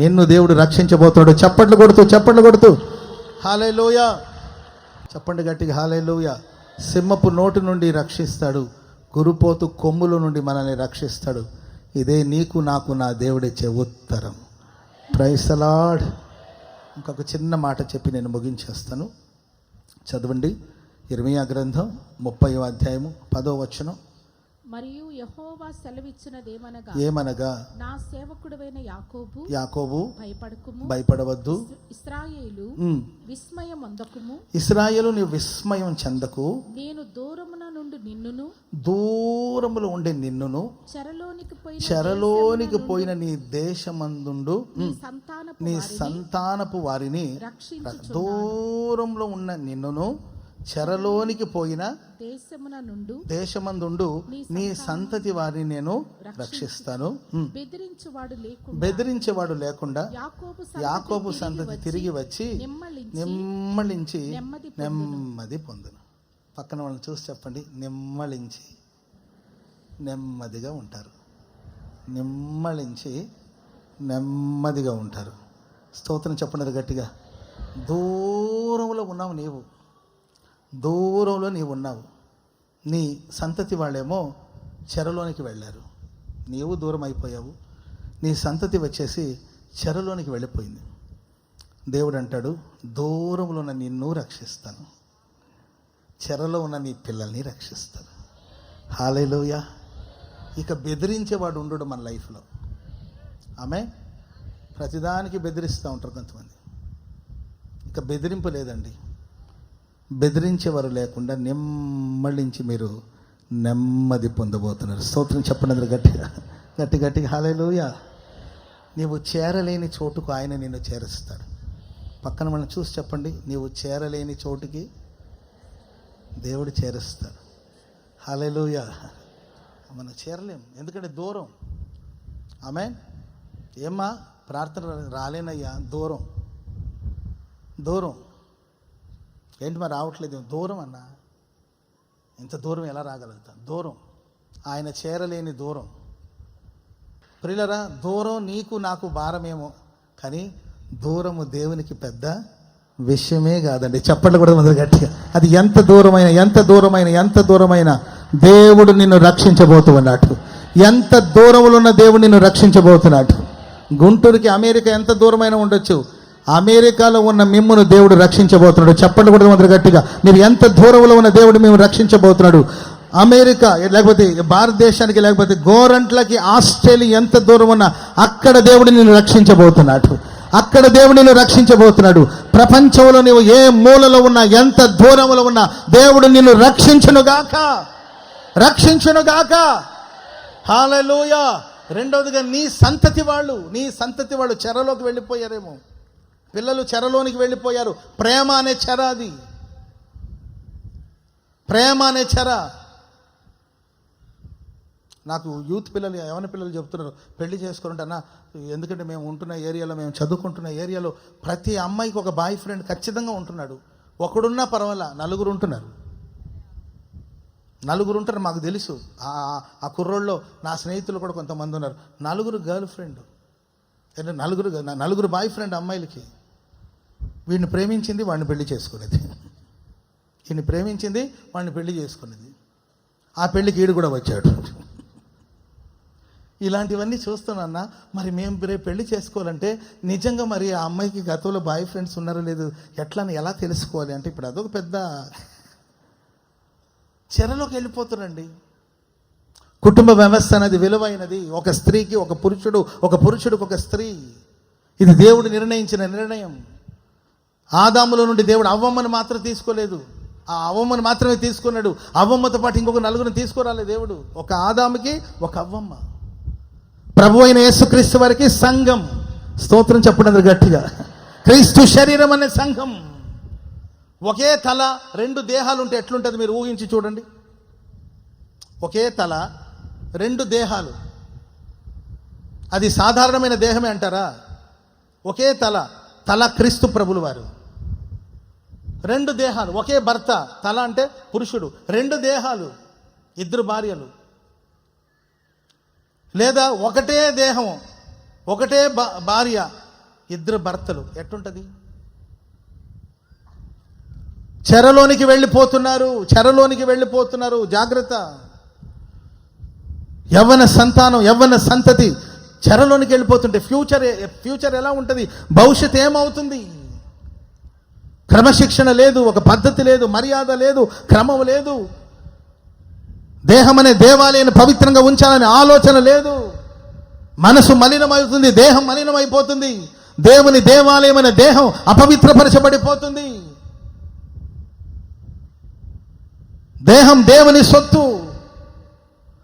[SPEAKER 1] నిన్ను దేవుడు రక్షించబోతున్నాడు. చప్పట్లు కొడుతూ హల్లెలూయా చెప్పండి గట్టిగా, హల్లెలూయా. సింహపు నోటి నుండి రక్షిస్తాడు, గురుపోతు కొమ్ముల నుండి మనల్ని రక్షిస్తాడు. ఇదే నీకు నాకు నా దేవుడిచ్చే ఉత్తరం. Praise the Lord. ఇంకొక చిన్న మాట చెప్పి నేను ముగించేస్తాను. చదవండి ఇర్మీయా గ్రంథం 30వ అధ్యాయము 10వ వచనం.
[SPEAKER 2] మరియు యెహోవా సెలవిచ్చినదేమనగా,
[SPEAKER 1] ఏమనగా,
[SPEAKER 2] నా సేవకుడైన
[SPEAKER 1] యాకోబు
[SPEAKER 2] భయపడవద్దు, ఇశ్రాయేలు
[SPEAKER 1] నీవు విస్మయం చెందకు.
[SPEAKER 2] నేను
[SPEAKER 1] దూరములో ఉండే నిన్నును చెరలోనికి పోయిన నీ దేశమందుండు నీ సంతానపు వారిని, దూరంలో ఉన్న నిన్నును చెరలోనికి పోయిన దేశమందుండు నీ సంతతి వారిని నేను రక్షిస్తాను. బెదిరించేవాడు లేకుండా యాకోబు సంతతి తిరిగి వచ్చి నిమ్మళించి నెమ్మది పొందును. పక్కన వాళ్ళని చూసి చెప్పండి, నిమ్మళించి నెమ్మదిగా ఉంటారు. స్తోత్రం చెప్పండి గట్టిగా. దూరంలో ఉన్నావు నీవు, దూరంలో నీవు ఉన్నావు. నీ సంతతి వాళ్ళేమో చెరలోనికి వెళ్ళారు, నీవు దూరం అయిపోయావు. నీ సంతతి వచ్చేసి చెరలోనికి వెళ్ళిపోయింది. దేవుడు అంటాడు, దూరంలో ఉన్న నిన్ను రక్షిస్తాను, చెరలో ఉన్న నీ పిల్లల్ని రక్షిస్తాను. హల్లెలూయా. ఇక బెదిరించేవాడు ఉండడు మన లైఫ్లో. ఆమె ప్రతిదానికి బెదిరిస్తూ ఉంటారు కొంతమంది. ఇక బెదిరింపు లేదండి. బెదిరించేవారు లేకుండా నెమ్మళించి మీరు నెమ్మది పొందబోతున్నారు. స్తోత్రం చెప్పండి గట్టిగా గట్టి గట్టిగా. హల్లెలూయా. నీవు చేరలేని చోటుకు ఆయన నిన్ను చేరుస్తాడు. పక్కన మనం చూసి చెప్పండి, నీవు చేరలేని చోటుకి దేవుడు చేరుస్తాడు. హల్లెలూయా. మనం చేరలేం, ఎందుకంటే దూరం. ఆమేన్. ఏమ్మా ప్రార్థన రాలేనయ్యా, దూరం దూరం. ఏంటి మరి రావట్లేదు? దూరం అన్నా. ఇంత దూరం ఎలా రాగలుగుతాం? దూరం, ఆయన చేరలేని దూరం. ప్రియులరా, దూరం నీకు నాకు భారమేమో, కానీ దూరము దేవునికి పెద్ద విషయమే కాదండి. చెప్పండి కూడా మొదలు గట్టిగా. అది ఎంత దూరమైన ఎంత దూరమైన ఎంత దూరమైన దేవుడు నిన్ను రక్షించబోతున్నాడు. ఎంత దూరంలో ఉన్న దేవుడు నిన్ను రక్షించబోతున్నాడు. గుంటూరుకి అమెరికా ఎంత దూరమైన ఉండొచ్చు, అమెరికాలో ఉన్న మిమ్మును దేవుడు రక్షించబోతున్నాడు. చెప్పండి కూడా మొదలు గట్టిగా. మీరు ఎంత దూరంలో ఉన్న దేవుడు మేము రక్షించబోతున్నాడు. అమెరికా లేకపోతే భారతదేశానికి లేకపోతే గోరంట్లకి ఆస్ట్రేలియా ఎంత దూరం ఉన్నా అక్కడ దేవుడు నిన్ను రక్షించబోతున్నాడు. అక్కడ దేవుడు నిన్ను రక్షించబోతున్నాడు. ప్రపంచంలో నీవు ఏ మూలలో ఉన్నా ఎంత దూరంలో ఉన్నా దేవుడు నిన్ను రక్షించునుగాక, రక్షించునుగాక. హల్లెలూయా. రెండవదిగా నీ సంతతి వాళ్ళు చెరలోకి వెళ్ళిపోయారేమో. పిల్లలు చెరలోనికి వెళ్ళిపోయారు. ప్రేమ అనే చెర, అది ప్రేమ అనే చెర. నాకు యూత్ పిల్లలు, యవన పిల్లలు చెప్తున్నారు, పెళ్లి చేసుకుంటానా, ఎందుకంటే మేము ఉంటున్న ఏరియాలో, మేము చదువుకుంటున్న ఏరియాలో ప్రతి అమ్మాయికి ఒక బాయ్ ఫ్రెండ్ ఖచ్చితంగా ఉంటున్నాడు. ఒకడున్నా పర్వాలా, నలుగురు ఉంటున్నారు. మాకు తెలుసు. ఆ కుర్రోళ్ళలో నా స్నేహితులు కూడా కొంతమంది ఉన్నారు. నలుగురు గర్ల్ ఫ్రెండ్, నలుగురు బాయ్ ఫ్రెండ్ అమ్మాయిలకి. వీడిని ప్రేమించింది వాడిని పెళ్లి చేసుకునేది, ఈయన్ని ప్రేమించింది వాడిని పెళ్లి చేసుకునేది. ఆ పెళ్లికి ఈడు కూడా వచ్చాడు. ఇలాంటివన్నీ చూస్తున్నా. మరి మేము రేపు పెళ్లి చేసుకోవాలంటే నిజంగా మరి ఆ అమ్మాయికి గతంలో బాయ్ ఫ్రెండ్స్ ఉన్నారో లేదు ఎలా తెలుసుకోవాలి అంటే, ఇప్పుడు అదొక పెద్ద చెరలోకి వెళ్ళిపోతారండి. కుటుంబ వ్యవస్థ అనేది విలువైనది. ఒక స్త్రీకి ఒక పురుషుడు, ఒక పురుషుడికి ఒక స్త్రీ. ఇది దేవుడు నిర్ణయించిన నిర్ణయం. ఆదాములో నుండి దేవుడు అవ్వమ్మను మాత్రం తీసుకోలేదు, ఆ అవ్వమ్మను మాత్రమే తీసుకున్నాడు. అవ్వమ్మతో పాటు ఇంకొక నలుగురిని తీసుకురాలేదు దేవుడు. ఒక ఆదాముకి ఒక అవ్వమ్మ. ప్రభు అయిన యేసుక్రీస్తు వారికి సంఘం. స్తోత్రం చెప్పండి గట్టిగా. క్రీస్తు శరీరం అనే సంఘం. ఒకే తల, రెండు దేహాలు ఉంటే ఎట్లుంటుంది మీరు ఊహించి చూడండి. ఒకే తల, రెండు దేహాలు, అది సాధారణమైన దేహమే అంటారా? ఒకే తల క్రీస్తు ప్రభులు వారు. రెండు దేహాలు, ఒకే భర్త. తల అంటే పురుషుడు, రెండు దేహాలు, ఇద్దరు భార్యలు. లేదా ఒకటే దేహం, ఒకటే భార్య, ఇద్దరు భర్తలు. ఎట్లుంటుంది? చెరలోనికి వెళ్ళిపోతున్నారు. జాగ్రత్త. యవ్వన సంతానం, యవ్వన సంతతి చెరలోనికి వెళ్ళిపోతుంటే ఫ్యూచర్ ఎలా ఉంటుంది? భవిష్యత్ ఏమవుతుంది? క్రమశిక్షణ లేదు, ఒక పద్ధతి లేదు, మర్యాద లేదు, క్రమం లేదు. దేహం అనే దేవాలయాన్ని పవిత్రంగా ఉంచాలనే ఆలోచన లేదు. మనసు మలినమవుతుంది, దేహం మలినమైపోతుంది. దేవుని దేవాలయం అనే దేహం అపవిత్రపరచబడిపోతుంది. దేహం దేవుని సొత్తు.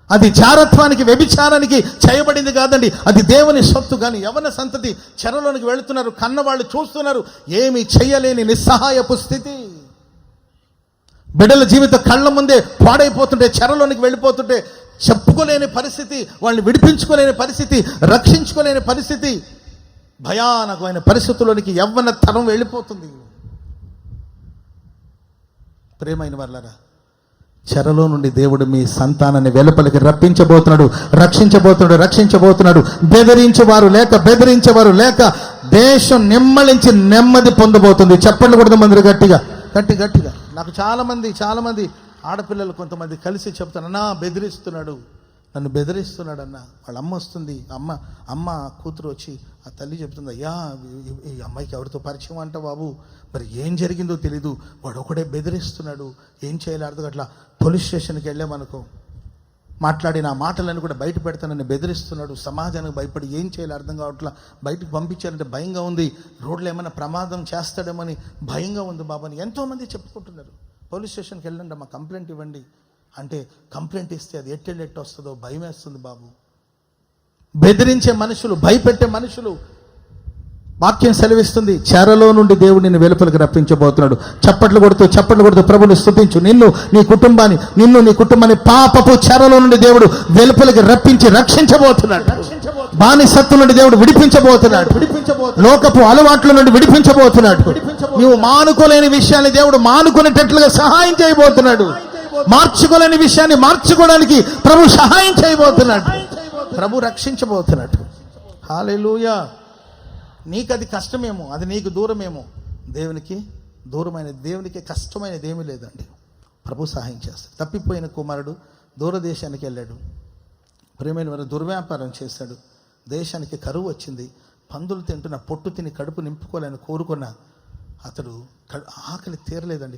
[SPEAKER 1] అది జారత్వానికి, వ్యభిచారానికి చేయబడింది కాదండి, అది దేవుని సొత్తు. కానీ యవన సంతతి చెరలోనికి వెళుతున్నారు. కన్నవాళ్ళు చూస్తున్నారు, ఏమీ చెయ్యలేని నిస్సహాయపు స్థితి. బిడ్డల జీవితం కళ్ళ ముందే పాడైపోతుంటే, చెరలోనికి వెళ్ళిపోతుంటే, చెప్పుకోలేని పరిస్థితి, వాళ్ళని విడిపించుకోలేని పరిస్థితి, రక్షించుకోలేని పరిస్థితి, భయానకమైన పరిస్థితుల్లోనికి యవ్వన తరం వెళ్ళిపోతుంది. ప్రియమైన వాళ్ళారా, చెరలో నుండి దేవుడు మీ సంతానాన్ని వెలుపలికి రప్పించబోతున్నాడు, రక్షించబోతున్నాడు. బెదిరించేవారు లేక దేశం నిమ్మలించి నెమ్మది పొందబోతుంది. చెప్పండి కూడా మంది గట్టిగా గట్టిగా. నాకు చాలా మంది ఆడపిల్లలు కొంతమంది కలిసి చెప్తాను, అన్నా బెదిరిస్తున్నాడు, నన్ను బెదిరిస్తున్నాడు అన్న. వాళ్ళ అమ్మ వస్తుంది, అమ్మ కూతురు వచ్చి ఆ తల్లి చెప్తుంది, అయ్యా ఈ అమ్మాయికి ఎవరితో పరిచయం అంట బాబు, మరి ఏం జరిగిందో తెలీదు, వాడు ఒకడే బెదిరిస్తున్నాడు, ఏం చేయాలి అర్థం అట్లా. పోలీస్ స్టేషన్కి వెళ్ళామనుకో, మాట్లాడిన ఆ మాటలను కూడా బయట పెడతానని బెదిరిస్తున్నాడు, సమాజానికి భయపడి ఏం చేయాలి అర్థం కావట్లా, బయటకు పంపించాలంటే భయంగా ఉంది, రోడ్లో ఏమైనా ప్రమాదం చేస్తాడేమని భయంగా ఉంది బాబు అని ఎంతోమంది చెప్పుకుంటున్నారు. పోలీస్ స్టేషన్కి వెళ్ళండి అమ్మా, కంప్లైంట్ ఇవ్వండి అంటే కంప్లైంట్ ఇస్తే అది ఎట్టెళ్ళెట్టు వస్తుందో భయం వేస్తుంది బాబు. బెదిరించే మనుషులు, భయపెట్టే మనుషులు. వాక్యం సెలవిస్తుంది, చెరలో నుండి దేవుడు నిన్ను వెలుపలికి రప్పించబోతున్నాడు. చప్పట్లు కొడుతూ ప్రభుని స్తుతించు. నీ కుటుంబాన్ని పాపపు చెరలో నుండి దేవుడు వెలుపలికి రప్పించి రక్షించబోతున్నాడు. బానిసత్వం నుండి దేవుడు విడిపించబోతున్నాడు. లోకపు అలవాట్ల నుండి విడిపించబోతున్నాడు. నువ్వు మానుకోలేని విషయాన్ని దేవుడు మానుకునేటట్లుగా సహాయం చేయబోతున్నాడు. మార్చుకోలేని విషయాన్ని మార్చుకోవడానికి ప్రభు సహాయం చేయబోతున్నాడు. ప్రభు రక్షించబోతున్నాడు. హల్లెలూయా. నీకు అది కష్టమేమో, అది నీకు దూరమేమో, దేవునికి కష్టమైనది ఏమీ లేదండి. ప్రభు సహాయం చేస్తాడు. తప్పిపోయిన కుమారుడు దూరదేశానికి వెళ్ళాడు. ప్రేమైన వారు దుర్వ్యాపారం చేశాడు. దేశానికి కరువు వచ్చింది. పందులు తింటున్న పొట్టు తిని కడుపు నింపుకోవాలని కోరుకున్న అతడు ఆకలి తీరలేదండి.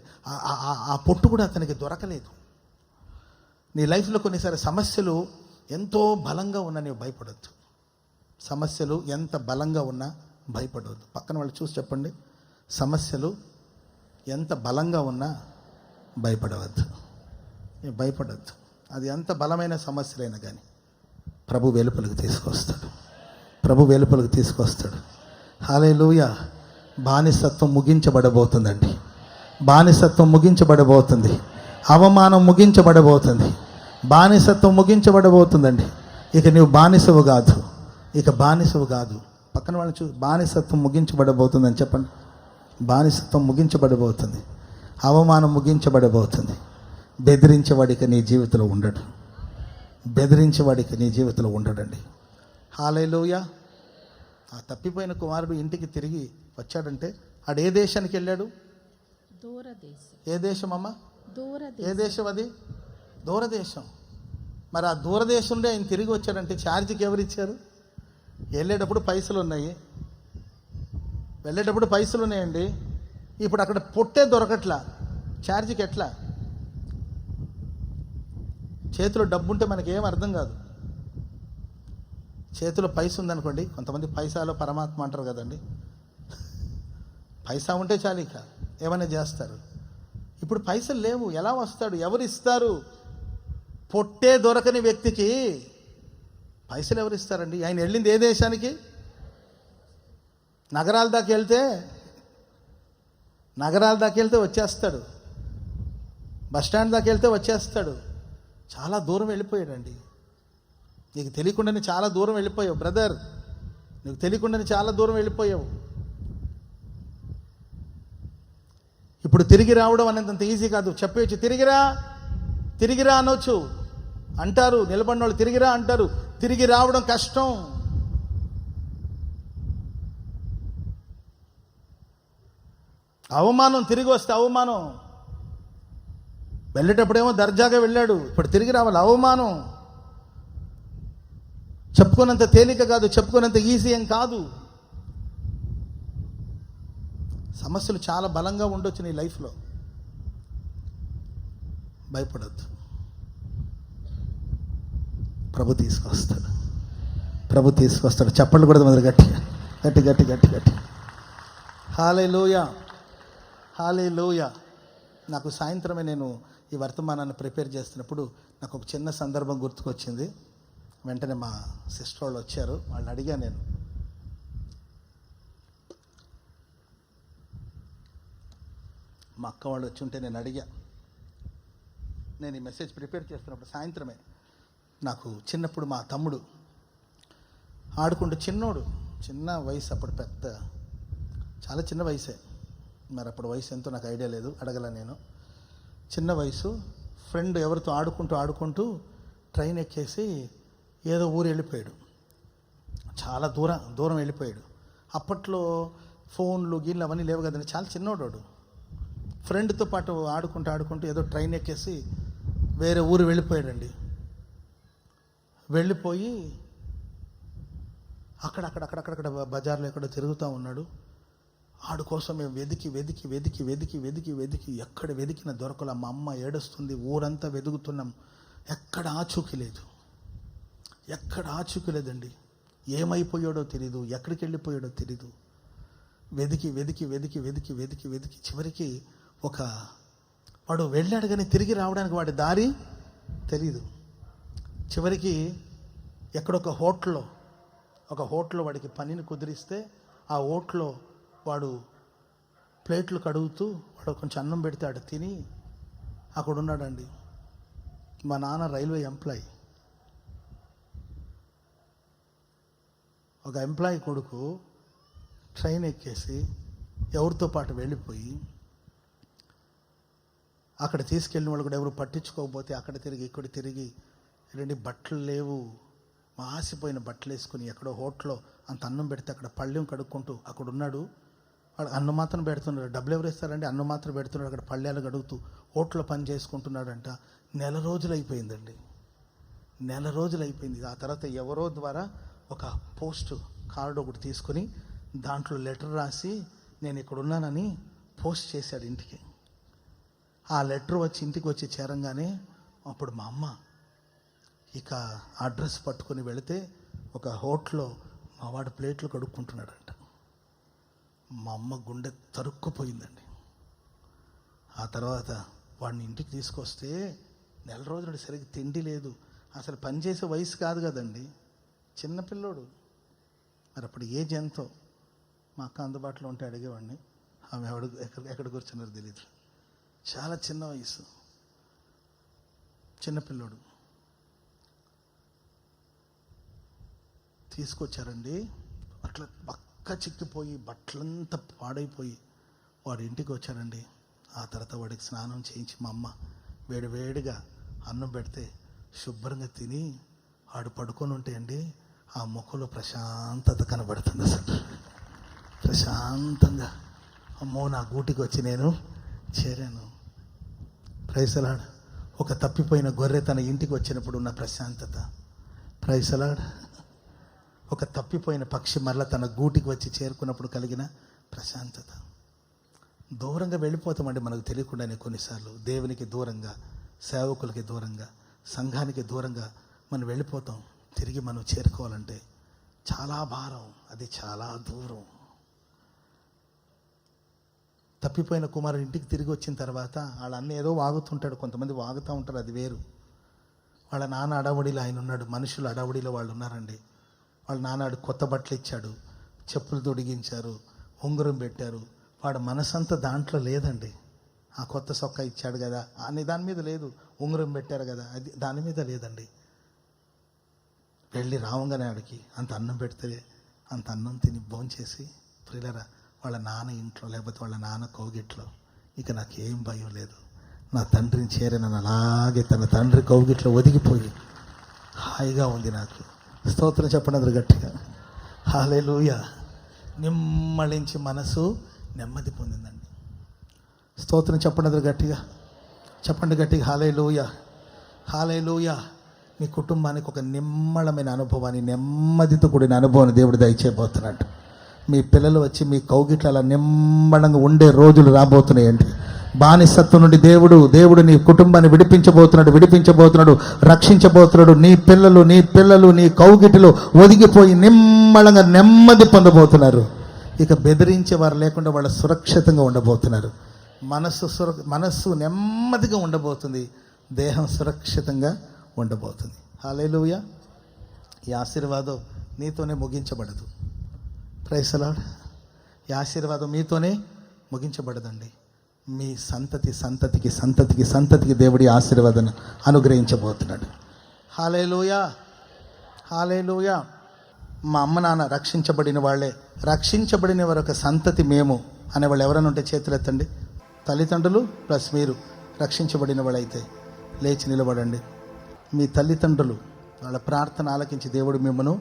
[SPEAKER 1] ఆ పొట్టు కూడా అతనికి దొరకలేదు. నీ లైఫ్లో కొన్నిసారి సమస్యలు ఎంతో బలంగా ఉన్నా నీవు భయపడొద్దు. సమస్యలు ఎంత బలంగా ఉన్నా భయపడవద్దు. పక్కన వాళ్ళు చూసి చెప్పండి, సమస్యలు ఎంత బలంగా ఉన్నా భయపడవద్దు. భయపడవద్దు. అది ఎంత బలమైన సమస్యలైనా కానీ ప్రభు వెలుపలికి తీసుకొస్తాడు. హల్లెలూయా. బానిసత్వం ముగించబడబోతుందండి. బానిసత్వం ముగించబడబోతుంది. అవమానం ముగించబడబోతుంది. బానిసత్వం ముగించబడబోతుందండి. ఇక నీవు బానిసవు కాదు. పక్కన వాళ్ళని చూసి, బానిసత్వం ముగించబడబోతుందని చెప్పండి. బానిసత్వం ముగించబడబోతుంది. అవమానం ముగించబడబోతుంది. బెదిరించేవాడికి నీ జీవితంలో ఉండడండి. హల్లెలూయా. ఆ తప్పిపోయిన కుమారుడు ఇంటికి తిరిగి వచ్చాడంటే ఆడు ఏ దేశానికి వెళ్ళాడు? ఏ దేశం అమ్మా? ఏ దేశం అది? దూరదేశం. మరి ఆ దూరదేశం నుండి ఆయన తిరిగి వచ్చాడంటే ఛార్జీకి ఎవరు ఇచ్చారు? వెళ్ళేటప్పుడు పైసలు ఉన్నాయండి. ఇప్పుడు అక్కడ పొట్టే దొరకట్లా, ఛార్జీకి ఎట్లా? చేతిలో డబ్బుంటే మనకేం అర్థం కాదు. చేతిలో పైస ఉందనుకోండి, కొంతమంది పైసాలో పరమాత్మ అంటారు కదండి. పైసా ఉంటే చాలు, ఇక ఏమైనా చేస్తారు. ఇప్పుడు పైసలు లేవు, ఎలా వస్తాడు? ఎవరు ఇస్తారు? పొట్టే దొరకని వ్యక్తికి పైసలు ఎవరు ఇస్తారండి? ఆయన వెళ్ళింది ఏ దేశానికి? నగరాల దాకా వెళ్తే వచ్చేస్తాడు. బస్ స్టాండ్ దాకా వెళ్తే వచ్చేస్తాడు. చాలా దూరం వెళ్ళిపోయాడండి. నీకు తెలియకుండానే చాలా దూరం వెళ్ళిపోయావు బ్రదర్. నీకు తెలియకుండానే చాలా దూరం వెళ్ళిపోయావు. ఇప్పుడు తిరిగి రావడం అనేంత ఈజీ కాదు. చెప్పవచ్చు, తిరిగిరా అనొచ్చు అంటారు. నిలబడిన వాళ్ళు తిరిగిరా అంటారు. తిరిగి రావడం కష్టం. అవమానం, తిరిగి వస్తే అవమానం. వెళ్ళేటప్పుడేమో దర్జాగా వెళ్ళాడు, ఇప్పుడు తిరిగి రావాలి, అవమానం. చెప్పుకున్నంత తేలిక కాదు, చెప్పుకున్నంత ఈజీ ఏం కాదు. సమస్యలు చాలా బలంగా ఉండొచ్చు నీ లైఫ్లో. భయపడద్దు. ప్రభు తీసుకొస్తాడు. చప్పట్లు కూడా మొదలు గట్టి. హల్లెలూయా. నాకు సాయంత్రమే నేను ఈ వర్తమానాన్ని ప్రిపేర్ చేస్తున్నప్పుడు నాకు ఒక చిన్న సందర్భం గుర్తుకొచ్చింది. వెంటనే మా సిస్టర్ వాళ్ళు వచ్చారు. వాళ్ళని అడిగా, నేను మా అక్క వాళ్ళు వచ్చి ఉంటే నేను అడిగా. నేను ఈ మెసేజ్ ప్రిపేర్ చేస్తున్నప్పుడు సాయంత్రమే నాకు చిన్నప్పుడు మా తమ్ముడు ఆడుకుంటూ, చిన్న వయసు, అప్పుడు పెద్ద చాలా చిన్న వయసే, మరి అప్పుడు వయసు ఎంతో నాకు ఐడియా లేదు, అడగల నేను. చిన్న వయసు, ఫ్రెండ్ ఎవరితో ఆడుకుంటూ ట్రైన్ ఎక్కేసి ఏదో ఊరు వెళ్ళిపోయాడు. చాలా దూరం వెళ్ళిపోయాడు. అప్పట్లో ఫోన్లు గీళ్ళు అవన్నీ లేవు కదండి. చాలా చిన్నోడు. ఫ్రెండ్తో పాటు ఆడుకుంటూ ఏదో ట్రైన్ ఎక్కేసి వేరే ఊరు వెళ్ళిపోయాడండి. వెళ్ళిపోయి అక్కడ బజార్లో ఎక్కడో తిరుగుతూ ఉన్నాడు. ఆడు కోసం మేము వెతికి ఎక్కడ వెతికిన దొరకలా. మా అమ్మ ఏడుస్తుంది, ఊరంతా వెతుకుతున్నాం, ఎక్కడ ఆచూకీ లేదండి. ఏమైపోయాడో తెలీదు, ఎక్కడికి వెళ్ళిపోయాడో తెలీదు. వెతికి చివరికి వాడు వెళ్ళాడు కానీ తిరిగి రావడానికి వాడి దారి తెలీదు. చివరికి ఎక్కడొక హోటల్లో వాడికి పనిని కుదిరిస్తే ఆ హోటల్లో వాడు ప్లేట్లు కడుగుతూ వాడు కొంచెం అన్నం పెడితే ఆడు తిని అక్కడ ఉన్నాడండి. మా నాన్న రైల్వే ఎంప్లాయీ. ఒక ఎంప్లాయీ కొడుకు ట్రైన్ ఎక్కేసి ఎవరితో పాటు వెళ్ళిపోయి అక్కడ తీసుకెళ్ళిన వాళ్ళు కూడా ఎవరు పట్టించుకోకపోతే అక్కడ తిరిగి ఇక్కడ తిరిగి రెండు బట్టలు లేవు, మాసిపోయిన బట్టలు వేసుకుని ఎక్కడో హోటల్లో అంత అన్నం పెడితే అక్కడ పళ్ళెం కడుక్కుంటూ అక్కడ ఉన్నాడు. వాడు అన్నం మాత్రం పెడుతున్నాడు. డబ్బులు ఎవరు ఇస్తారండి? అన్నం మాత్రం పెడుతున్నాడు. అక్కడ పళ్ళేలు కడుగుతూ హోటల్లో పని చేసుకుంటున్నాడంట. నెల రోజులు అయిపోయిందండి. ఆ తర్వాత ఎవరో ద్వారా ఒక పోస్ట్ కార్డు ఒకటి తీసుకొని దాంట్లో లెటర్ రాసి నేను ఇక్కడ ఉన్నానని పోస్ట్ చేశాడు ఇంటికి. ఆ లెటర్ ఇంటికి వచ్చి చేరంగానే అప్పుడు మా అమ్మ ఇక అడ్రస్ పట్టుకొని వెళితే ఒక హోటల్లో మా వాడు ప్లేట్లు కడుక్కుంటున్నాడంట. మా అమ్మ గుండె తరుక్కుపోయిందండి. ఆ తర్వాత వాడిని ఇంటికి తీసుకొస్తే నెల రోజులు సరిగ్గా తిండి లేదు. అసలు పనిచేసే వయసు కాదు కదండి, చిన్నపిల్లోడు. మరి అప్పుడు ఏజ్ ఎంతో మా అక్క అందుబాటులో ఉంటే అడిగేవాడిని. ఆమె ఎక్కడ కూర్చున్నారో తెలియదు. చాలా చిన్న వయసు, చిన్నపిల్లోడు. తీసుకొచ్చారండి. అట్లా పక్క చిక్కిపోయి బట్టలంతా పాడైపోయి వాడి ఇంటికి వచ్చారండి. ఆ తర్వాత వాడికి స్నానం చేయించి మా అమ్మ వేడివేడిగా అన్నం పెడితే శుభ్రంగా తిని ఆడు పడుకొని ఉంటే అండి ఆ ముఖంలో ప్రశాంతత కనబడుతుంది. అసలు ప్రశాంతంగా అమ్మో నా గూటికి వచ్చి నేను చేరాను. Praise the Lord. ఒక తప్పిపోయిన గొర్రె తన ఇంటికి వచ్చినప్పుడు ఉన్న ప్రశాంతత. Praise the Lord. ఒక తప్పిపోయిన పక్షి మరలా తన గూటికి వచ్చి చేరుకున్నప్పుడు కలిగిన ప్రశాంతత. దూరంగా వెళ్ళిపోతామండి మనకు తెలియకుండానే. కొన్నిసార్లు దేవునికి దూరంగా, సేవకులకి దూరంగా, సంఘానికి దూరంగా మనం వెళ్ళిపోతాం. తిరిగి మనం చేరుకోవాలంటే చాలా భారం, అది చాలా దూరం. తప్పిపోయిన కుమారుడు ఇంటికి తిరిగి వచ్చిన తర్వాత వాళ్ళ అన్న ఏదో వాగుతుంటాడు, కొంతమంది వాగుతూ ఉంటారు, అది వేరు. వాళ్ళ నాన్న అడవుడిలో ఆయన ఉన్నాడు, మనుషులు అడవుడిలో వాళ్ళు ఉన్నారండి. వాళ్ళ నాన్న కొత్త బట్టలు ఇచ్చాడు, చెప్పులు తొడిగించారు, ఉంగరం పెట్టారు. వాడు మనసంతా దాంట్లో లేదండి. ఆ కొత్త సొక్కా ఇచ్చాడు కదా అని దాని మీద లేదు, ఉంగరం పెట్టారు కదా అది దాని మీద లేదండి. వెళ్ళి రావంగానే ఆడికి అంత అన్నం పెడితే అంత అన్నం తిని భోంచేసి ప్రియులరా వాళ్ళ నాన్న ఇంట్లో లేకపోతే వాళ్ళ నాన్న కౌగిట్లో ఇక నాకేం భయం లేదు, నా తండ్రిని చేరిన అలాగే తన తండ్రి కౌగిట్లో ఒదిగిపోయి హాయిగా ఉంది నాకు. స్తోత్రం చెప్పండి అందరూ గట్టిగా. హల్లెలూయా. నిమ్మళించి మనసు నెమ్మది పొందిందండి. స్తోత్రం చెప్పండి అందరూ గట్టిగా. చెప్పండి గట్టిగా. హల్లెలూయా, హల్లెలూయా. మీ కుటుంబానికి ఒక నిమ్మళమైన అనుభవాన్ని, నెమ్మదితో కూడిన అనుభవాన్ని దేవుడు దయచేయబోతున్నాడు. మీ పిల్లలు వచ్చి మీ కౌగిట్లో అలా నిమ్మళంగా ఉండే రోజులు రాబోతున్నాయండి. బానిసత్వం నుండి దేవుడు నీ కుటుంబాన్ని విడిపించబోతున్నాడు, రక్షించబోతున్నాడు. నీ పిల్లలు నీ కౌగిటిలో ఒదిగిపోయి నిమ్మళంగా నెమ్మది పొందబోతున్నారు. ఇక బెదిరించే వారు లేకుండా వాళ్ళు సురక్షితంగా ఉండబోతున్నారు. మనస్సు నెమ్మదిగా ఉండబోతుంది, దేహం సురక్షితంగా ఉండబోతుంది. హల్లెలూయా. ఈ ఆశీర్వాదం నీతోనే ముగించబడదు. Praise the lord. ఈ ఆశీర్వాదం మీతోనే ముగించబడదండి. మీ సంతతికి దేవుడి ఆశీర్వాదాన్ని అనుగ్రహించబోతున్నాడు. హల్లెలూయా, హల్లెలూయా. మా అమ్మ నాన్న రక్షించబడిన వాళ్ళే, రక్షించబడిన వారొక సంతతి మేము అనేవాళ్ళు ఎవరైనా ఉంటే చేతులు ఎత్తండి. తల్లిదండ్రులు ప్లస్ మీరు రక్షించబడిన వాళ్ళైతే లేచి నిలబడండి. మీ తల్లిదండ్రులు వాళ్ళ ప్రార్థన ఆలకించి దేవుడు మిమ్మల్ని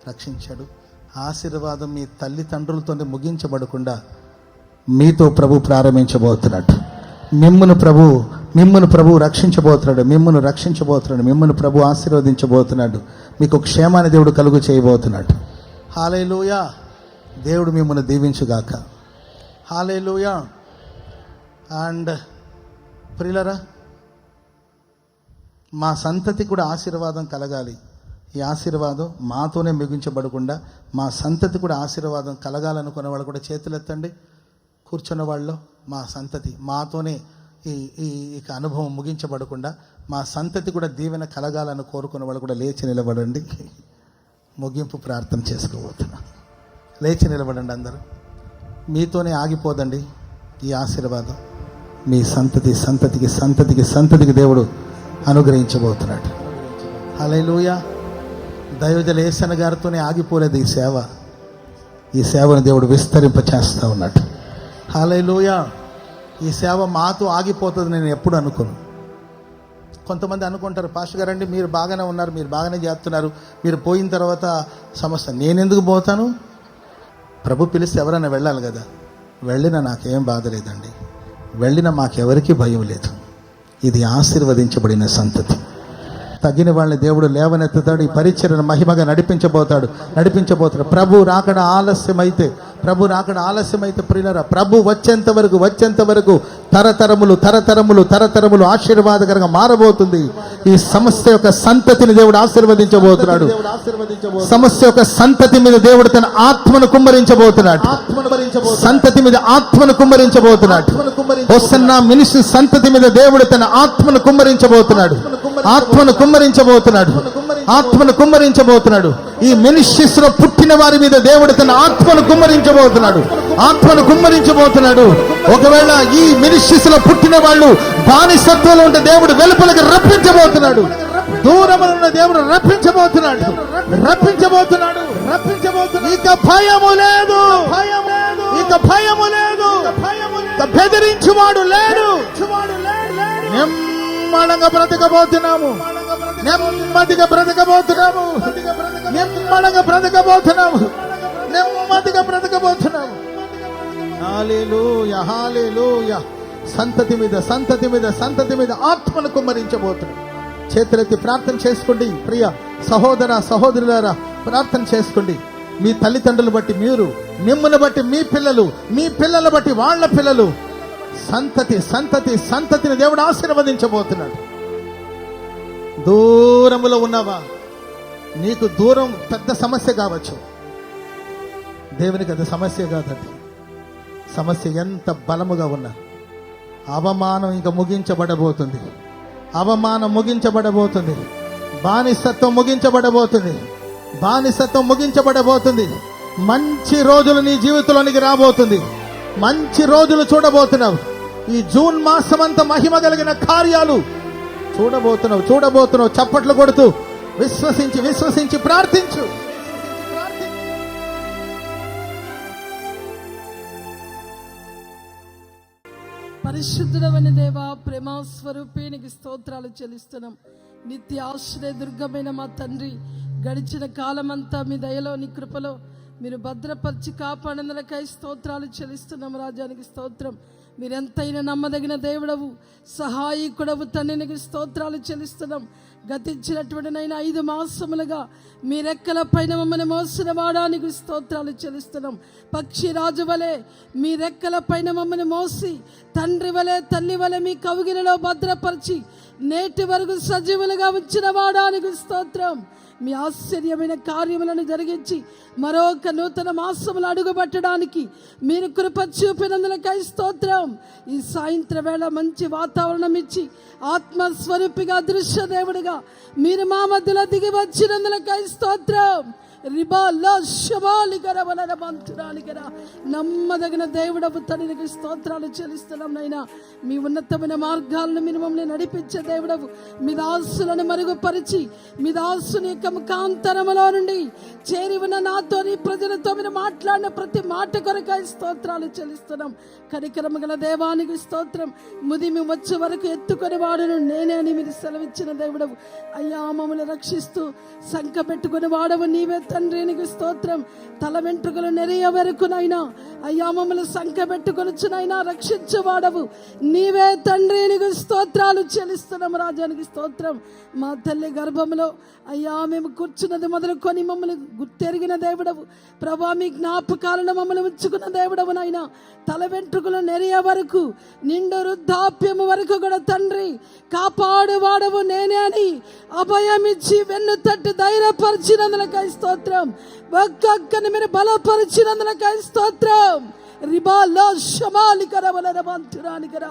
[SPEAKER 1] రక్షించాడు. ఆశీర్వాదం మీ తల్లిదండ్రులతోనే ముగించబడకుండా మీతో ప్రభు ప్రారంభించబోతున్నాడు. మిమ్మును ప్రభు రక్షించబోతున్నాడు, మిమ్మును ప్రభు ఆశీర్వదించబోతున్నాడు. మీకు క్షేమాన్ని దేవుడు కలుగు చేయబోతున్నాడు. హల్లెలూయా. దేవుడు మిమ్మల్ని దీవించుగాక. హల్లెలూయా. అండ్ ప్రియులరా, మా సంతతి కూడా ఆశీర్వాదం కలగాలి. ఈ ఆశీర్వాదం మాతోనే ముగించబడకుండా మా సంతతి కూడా ఆశీర్వాదం కలగాలనుకునే వాళ్ళు కూడా చేతులెత్తండి. కూర్చున్న వాళ్ళు, మా సంతతి మాతోనే ఇక అనుభవం ముగించబడకుండా మా సంతతి కూడా దీవెన కలగాలని కోరుకున్న వాళ్ళు కూడా లేచి నిలబడండి. ముగింపు ప్రార్థన చేసుకోబోతున్నా. లేచి నిలబడండి అందరూ. మీతోనే ఆగిపోదండి ఈ ఆశీర్వాదం. మీ సంతతికి దేవుడు అనుగ్రహించబోతున్నాడు. హల్లెలూయా. దైవజన యేసన్న గారితోనే ఆగిపోలేదు ఈ సేవను దేవుడు విస్తరింప చేస్తూ ఉన్నాడు. హల్లెలూయా. ఈ సేవ మాతో ఆగిపోతుంది నేను ఎప్పుడు అనుకోను. కొంతమంది అనుకుంటారు, పాస్టర్ గారండి మీరు బాగానే ఉన్నారు, మీరు బాగానే చేస్తున్నారు, మీరు పోయిన తర్వాత సమస్య. నేనెందుకు పోతాను? ప్రభు పిలిస్తే ఎవరైనా వెళ్ళాలి కదా. వెళ్ళినా నాకేం బాధ లేదండి, వెళ్ళినా మాకెవరికీ భయం లేదు. ఇది ఆశీర్వదించబడిన సంతతి. తగ్గిన వాళ్ళని దేవుడు లేవనెత్తుతాడు. ఈ పరిచర్యను మహిమగా నడిపించబోతాడు. ప్రభు రాకడ ఆలస్యమైతే ప్రియులారా, ప్రభు వచ్చేంత వరకు తరతరములు ఆశీర్వాదకరంగా మారబోతుంది. ఈ సమస్య యొక్క సంతతిని దేవుడు ఆశీర్వదించబోతున్నాడు. సమస్య యొక్క సంతతి మీద దేవుడు తన ఆత్మను కుమ్మరించబోతున్నాడు. సంతతి మీద ఆత్మను కుమ్మరించబోతున్నాడు. హోసన్నా మినిస్ట్రీ సంతతి మీద దేవుడు తన ఆత్మను కుమ్మరించబోతున్నాడు. ఆత్మను కుమ్మరించబోతున్నాడు. ఈ మినిస్ట్రీస్ లో పుట్టిన వారి మీద దేవుడు తన ఆత్మను కుమ్మరించబోతున్నాడు. ఒకవేళ ఈ మినిస్ట్రీస్ లో పుట్టిన వాళ్ళు బానిసత్వంలో ఉంటే దేవుడు వెలుపలకి రప్పించబోతున్నాడు. దూరంలో ఉన్న దేవుడు రప్పించబోతున్నాడు. ఇక భయము లేదు, ఇక బెదిరించువాడు లేడు. నెమ్మదిగా బ్రతకబోతున్నాము. హల్లెలూయా, హల్లెలూయా. సంతతి మీద ఆత్మను కుమ్మరించబోతున్నాడు. చేతులెత్తి ప్రార్థన చేసుకోండి. ప్రియ సహోదర సహోదరులారా, ప్రార్థన చేసుకోండి. మీ తల్లిదండ్రులు బట్టి మీరు, మిమ్మల్ని బట్టి మీ పిల్లలు బట్టి వాళ్ళ పిల్లలు, సంతతిని దేవుడు ఆశీర్వదించబోతున్నాడు. దూరములో ఉన్నావా? నీకు దూరం పెద్ద సమస్య కావచ్చు, దేవునికి అది సమస్య కాదండి. సమస్య ఎంత బలముగా ఉన్నా అవమానం ఇంకా ముగించబడబోతుంది. బానిసత్వం ముగించబడబోతుంది. మంచి రోజులు నీ జీవితంలోనికి రాబోతుంది. మంచి రోజులు చూడబోతున్నావు. ఈ జూన్ మాసం అంతా మహిమ కలిగిన కార్యాలు చూడబోతున్నావు. చప్పట్లు కొడుతూ విశ్వసించి ప్రార్థించు.
[SPEAKER 3] పరిశుద్ధుడమైన దేవా, ప్రేమ స్వరూపేనికి స్తోత్రాలు చెల్లిస్తున్నాం. నిత్య ఆశ్రయ దుర్గమైన మా తండ్రి, గడిచిన కాలమంతా మీ దయలో నీ కృపలో మీరు భద్రపరిచి కాపాడినందులకై స్తోత్రాలు చెల్లిస్తున్నాం. రాజానికి స్తోత్రం. మీరెంతైనా నమ్మదగిన దేవుడవు, సహాయకుడవు తండ్రికి స్తోత్రాలు చెల్లిస్తున్నాం. గతించినటువంటి 5 మాసములుగా మీ రెక్కల పైన మమ్మల్ని మోసిన వాడానికి స్తోత్రాలు చెల్లిస్తున్నాం. పక్షి రాజు వలె మీ రెక్కల పైన మమ్మల్ని మోసి, తండ్రి వలె తల్లి వలె మీ కౌగిలిలో భద్రపరిచి నేటి వరకు సజీవులుగా ఉంచిన వాడానికి స్తోత్రం. మీ ఆశ్చర్యమైన కార్యములను జరిగించి మరొక నూతన మాసములు అడుగుపెట్టడానికి మీరు కృప చూపినందులకై స్తోత్రం. ఈ సాయంత్రం వేళ మంచి వాతావరణం ఇచ్చి ఆత్మస్వరూపిగా దృశ్య దేవుడిగా మీరు మా మధ్యలో దిగి వచ్చినందులకై స్తోత్రం. నమ్మదగిన దేవుడవు తండ్రికి స్తోత్రాలు చెల్లిస్తున్నాం. నైనా మీ ఉన్నతమైన మార్గాలను మీరు మమ్మల్ని నడిపించే దేవుడవు. మీ దాసులను మరుగుపరిచి మీ దాసుని యొక్క ముఖాంతరములో నుండి చేరి ఉన్న నాతో నీ ప్రజలతో మీరు మాట్లాడిన ప్రతి మాట కొరకాయ స్తోత్రాలు చెల్లిస్తున్నాం. కనికరము గల దేవానికి స్తోత్రం. ముదిమి వచ్చే వరకు ఎత్తుకొని వాడను నేనే అని మీరు సెలవిచ్చిన దేవుడవు అయ్యా. మమ్మల్ని రక్షిస్తూ సంక పెట్టుకుని వాడవు నీవే తండ్రి, నీకు స్తోత్రం. తల వెంట్రుకలు నెరియ వరకునైనా అయ్యా మమ్మల్ని సంక పెట్టుకొనిచునైనా రక్షించు వాడవు నీవే తండ్రి, నీకు స్తోత్రాలు చెల్లిస్తున్నాం. రాజానికి స్తోత్రం. మా తల్లి గర్భంలో అయ్యా మేము కూర్చున్నది మొదలుకొని మమ్మల్ని గుర్తెరిగిన దేవుడవు ప్రభా. మీ జ్ఞాపకాలను మమ్మల్ని ఉంచుకున్న దేవుడవు నాయనా. తల వెంట్రుకలు నెరియ వరకు నిండు వృద్ధాప్యము వరకు కూడా తండ్రి కాపాడు వాడవు నేనే అని అభయమిచ్చి వెన్ను తట్టు ధైర్యపరిచినందులకై స్తోత్రం. ఒక్కొక్కని మీరు బలపరిచినందులకై స్తోత్రం. రిబాలో షమాలికర వలరబంతురానికర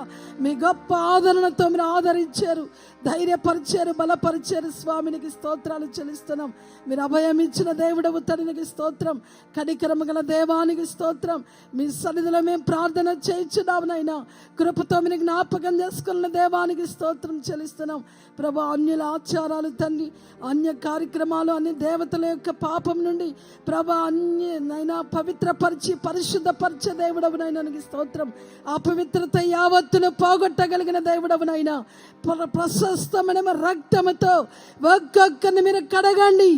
[SPEAKER 3] మీ గొప్ప ఆదరణతో మీరు ఆదరించారు, ధైర్యపరిచారు, బలపరిచారు. స్వామినికి స్తోత్రాలు చెల్లిస్తున్నాం. మీరు అభయం ఇచ్చిన దేవుడవు తండ్రికి స్తోత్రం. కనికరము గల దేవానికి స్తోత్రం. మీ సన్నిధిలో మేము ప్రార్థన చేయించున్నాం నాయనా. కృపతో మీరు జ్ఞాపకం చేసుకున్న దేవానికి స్తోత్రం చెల్లిస్తున్నాం. ప్రభా అన్యుల ఆచారాలు తండ్రి, అన్య కార్యక్రమాలు, అన్ని దేవతల యొక్క పాపం నుండి ప్రభా అన్యనైనా పవిత్రపరిచి పరిశుద్ధపరిచే దేవుడవునైనా స్తోత్రం. అపవిత్రత యావత్తును పోగొట్టగలిగిన దేవుడవునైనా ప్రశస్తమైన రక్తముతో ఒక్కొక్కరిని మీరు కడగండి,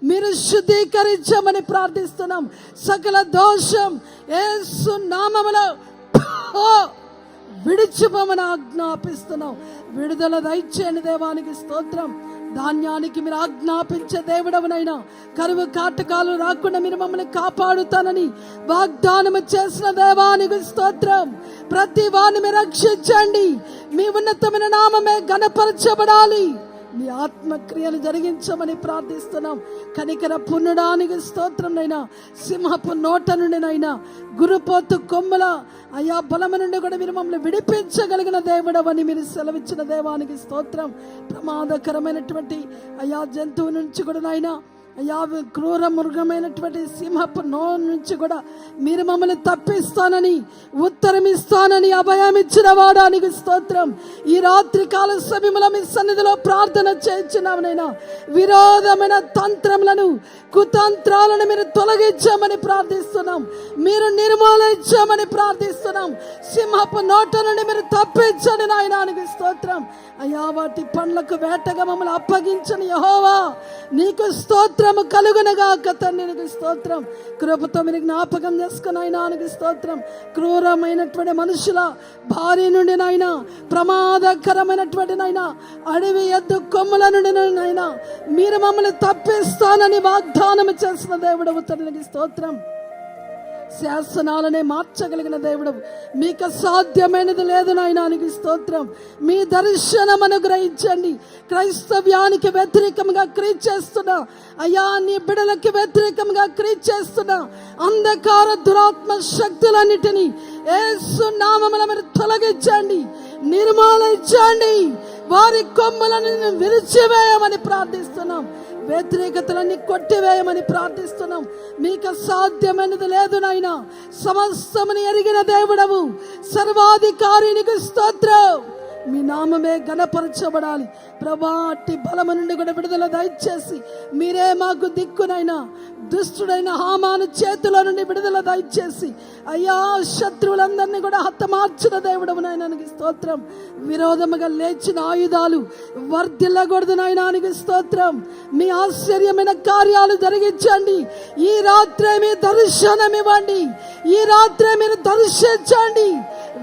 [SPEAKER 3] మీరు శుద్ధీకరించమని ప్రార్థిస్తున్నాం. సకల దోషం యేసు నామములో విడిచిపోమని ఆజ్ఞాపిస్తున్నాం. విడుదల దయచేయండి దేవానికి స్తోత్రం. ధాన్యానికి మీరు ఆజ్ఞాపించే దేవుడవునైనా కరువు కాటకాలు రాకుండా మీరు మమ్మల్ని కాపాడుతానని వాగ్దానము చేసిన దేవానికి స్తోత్రం. ప్రతి వారిని మీరు రక్షించండి. మీ ఉన్నతమైన నామమే ఘనపరచబడాలి. మీ ఆత్మక్రియలు జరిగించమని ప్రార్థిస్తున్నాం. కనికర పుణ్యుడానికి స్తోత్రం నైనా. సింహపు నోట నుండి నైనా గురుపోతు కొమ్ముల అయా బలము నుండి కూడా మీరు మమ్మల్ని విడిపించగలిగిన దేవుడవని మీరు సెలవిచ్చిన దేవానికి స్తోత్రం. ప్రమాదకరమైనటువంటి అయా జంతువు నుంచి కూడా నైనా అయ్యా క్రూర మృగమైనటువంటి సింహపు నోరు నుంచి కూడా మీరు మమ్మల్ని తప్పిస్తానని ఉత్తరం ఇస్తానని అభయం ఇచ్చిన వాడానికి స్తోత్రం. ఈ రాత్రి కాల సమయంలో మీ సన్నిధిలో ప్రార్థన చేయించున్నామనైనా విరోధమైన తంత్రములను కుతంత్రాలను మీరు తొలగించామని ప్రార్థిస్తున్నాం. మీరు నిర్మూలించామని ప్రార్థిస్తున్నాం. సింహపు నోట నుండి మీరు తప్పించండి నాయనానికి స్తోత్రం. అయ్యా వాటి పండ్లకు వేటగా మమ్మల్ని అప్పగించని యెహోవా నీకు స్తోత్రము కలుగునగాక తండ్రికి స్తోత్రం. కృపతో మీరు జ్ఞాపకం చేసుకుని ఆయనానికి స్తోత్రం. క్రూరమైనటువంటి మనుషుల భారీ నుండి నైనా ప్రమాదకరమైనటువంటి నైనా అడవి ఎద్దు కొమ్ముల నుండి నైనా మీరు మమ్మల్ని తప్పిస్తానని వాగ్దానం చేసిన దేవుడవు తండ్రికి స్తోత్రం. శాసనాలనే మార్చగలిగిన దేవుడు, మీకు సాధ్యమైనది లేదు నాయనానికి స్తోత్రం. మీ దర్శనం అనుగ్రహించండి. క్రైస్తవ్యానికి వ్యతిరేకంగా క్రియ చేస్తున్నా అయ్యా, నీ బిడలకి వ్యతిరేకంగా క్రియ చేస్తున్నా అంధకార దురాత్మ శక్తులన్నిటినీ యేసు నామమున మీరు తొలగించండి, నిర్మూలించండి. వారి కొమ్ములను విరిచివేయమని ప్రార్థిస్తున్నాం. వ్యతిరేకతలన్నీ కొట్టివేయమని ప్రార్థిస్తున్నాం. మీకు సాధ్యమైనది లేదు నాయనా. సమస్తముని ఎరిగిన దేవుడవు, సర్వాధికారికి స్తోత్రం. మీ నామమే ఘనపరచబడాలి ప్రభా. అట్టి బలము నుండి కూడా విడుదల దయచేసి మీరే మాకు దిక్కునైనా దుష్టుడైన హామాను చేతిలో నుండి విడుదల దయచేసి అయ్యా శత్రువులందరినీ కూడా హతమార్చిన దేవుడవు నాయనానికి స్తోత్రం. విరోధముగా లేచిన ఆయుధాలు వర్ధిల్లకూడదు నాయనానికి స్తోత్రం. మీ ఆశ్చర్యమైన కార్యాలు జరిగించండి. ఈ రాత్రే మీ దర్శనం ఇవ్వండి. ఈ రాత్రే మీరు దర్శించండి.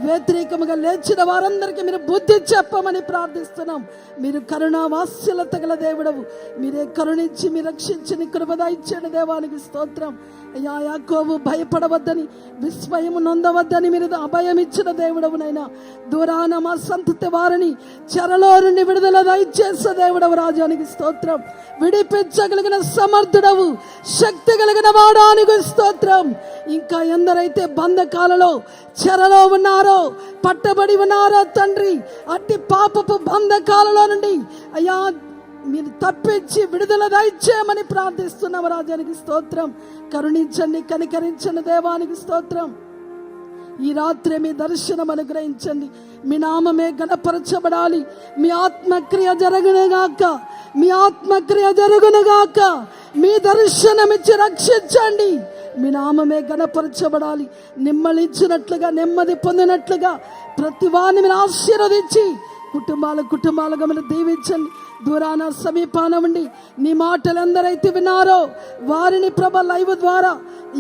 [SPEAKER 3] వ్యతిరేకముగా లేచిన వారందరికీ మీరు బుద్ధి చెప్పమని ప్రార్థిస్తున్నాం. మీరు కరుణా వాత్సల్యత గల దేవుడవు. మీరే కరుణించి మీరు రక్షించి నీ కృప దయచేయండి దేవానికి స్తోత్రం. అయ్యా యాకోబు భయపడవద్దని విస్మయము నొందవద్దని మీరు అభయం ఇచ్చిన దేవుడవునైనా దూరాన మా సంతతి వారిని చెరలో నుండి విడుదల దయచేసే దేవుడవు రాజానికి స్తోత్రం. విడిపించగలిగిన సమర్థుడవు, శక్తి కలిగిన వాడానికి స్తోత్రం. ఇంకా ఎందరైతే బంధకాలలో చెరలో ఉన్నారో, పట్టబడి ఉన్నారో తండ్రి, అట్టి పాపపు బంధకాలలో నుండి అయ్యా మీరు తప్పించి విడుదల దయచేయమని ప్రార్థిస్తున్నాము రాజానికి స్తోత్రం. కరుణించండి, కనికరించండి దేవానికి స్తోత్రం. ఈ రాత్రి మీ దర్శనం అనుగ్రహించండి. మీ నామమే గణపరచబడాలి. మీ ఆత్మక్రియ జరగనుగాక, మీ ఆత్మక్రియ జరగనుగాక. మీ దర్శనం ఇచ్చి రక్షించండి. మీ నామమే గణపరచబడాలి. నిమ్మలించినట్లుగా, నెమ్మది పొందినట్లుగా ప్రతి వారిని మీరు ఆశీర్వదించి కుటుంబాలుగా మీరు దీవించండి. దూరాన సమీపాన ఉండి నీ మాటలు ఎందరైతే విన్నారో వారిని ప్రభ లైవ్ ద్వారా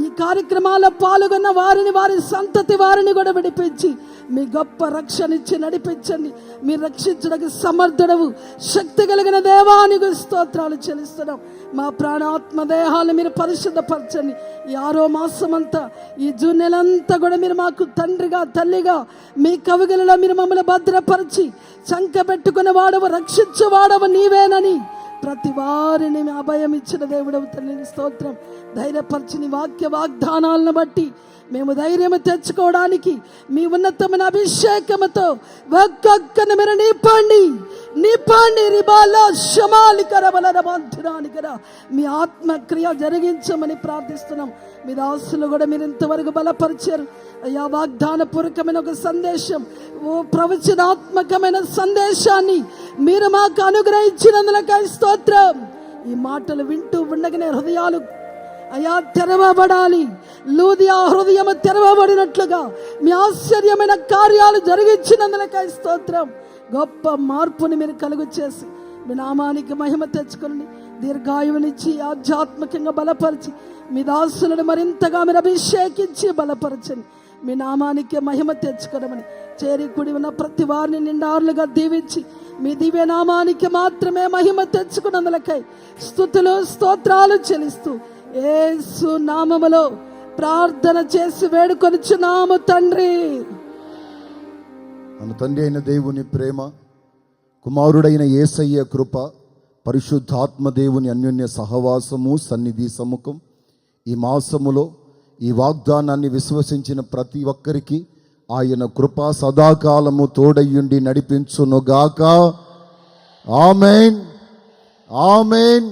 [SPEAKER 3] ఈ కార్యక్రమాల్లో పాల్గొన్న వారిని, వారి సంతతి వారిని కూడా విడిపించి మీ గొప్ప రక్షణ ఇచ్చి నడిపించండి. మీరు రక్షించడానికి సమర్థుడవు, శక్తి కలిగిన దేవానికి స్తోత్రాలు చెల్లిస్తున్నాం. మా ప్రాణాత్మ దేహాలు మీరు పరిశుద్ధపరచండి. ఈ 6వ మాసమంతా, ఈ జూన్ నెలంతా కూడా మీరు మాకు తండ్రిగా, తల్లిగా మీ కవిగలలో మీరు మమ్మల్ని భద్రపరిచి చంక పెట్టుకున్న వాడవు, రక్షించు వాడవు నీవేనని ప్రతి వారిని అభయం ఇచ్చిన దేవుడవు తల్లిని స్తోత్రం. ధైర్యపరిచిన వాక్య వాగ్దానాలను బట్టి మేము ధైర్యం తెచ్చుకోవడానికి మీ ఉన్నతమైన అభిషేకముతో ఒక్కొక్కరిని మీరు నింపండి రిబాల శమాలికర బలరమంతురానికర మీ ఆత్మక్రియ జరిగించమని ప్రార్థిస్తున్నాం. మీ దాసులు కూడా మీరు ఇంతవరకు బలపరిచారు అయ్యా. వాగ్దానపూర్వకమైన ఒక సందేశం, ఓ ప్రవచనాత్మకమైన సందేశాన్ని మీరు మాకు అనుగ్రహించినందులకై స్తోత్రం. ఈ మాటలు వింటూ ఉండగానే హృదయాలు అయ్యా తెరవబడాలి. లూదియా హృదయం తెరవబడినట్లుగా మీ ఆశ్చర్యమైన కార్యాలు జరిగించినందులకై స్తోత్రం. గొప్ప మార్పుని మీరు కలుగు చేసి మీ నామానికి మహిమ తెచ్చుకోండి. దీర్ఘాయువునిచ్చి ఆధ్యాత్మికంగా బలపరిచి మీ దాసులను మరింతగా మీరు అభిషేకించి బలపరచండి. మీ నామానికి మహిమ తెచ్చుకోవడమని చేరి కూడి ఉన్న ప్రతి వారిని నిండారులుగా దీవించి మీ దివ్య నామానికి మాత్రమే మహిమ తెచ్చుకున్నందులకై స్తుతులు స్తోత్రాలు చెల్లిస్తూ యేసు నామములో ప్రార్థన చేసి వేడుకొనుచున్నాము తండ్రి.
[SPEAKER 4] మన తండ్రి అయిన దేవుని ప్రేమ, కుమారుడైన యేసయ్య కృప, పరిశుద్ధాత్మ దేవుని అన్యోన్య సహవాసము, సన్నిధి సముఖం ఈ మాసములో ఈ వాగ్దానాన్ని విశ్వసించిన ప్రతి ఒక్కరికి ఆయన కృప సదాకాలము తోడయ్యుండి నడిపించునుగాక. ఆమేన్, ఆమేన్.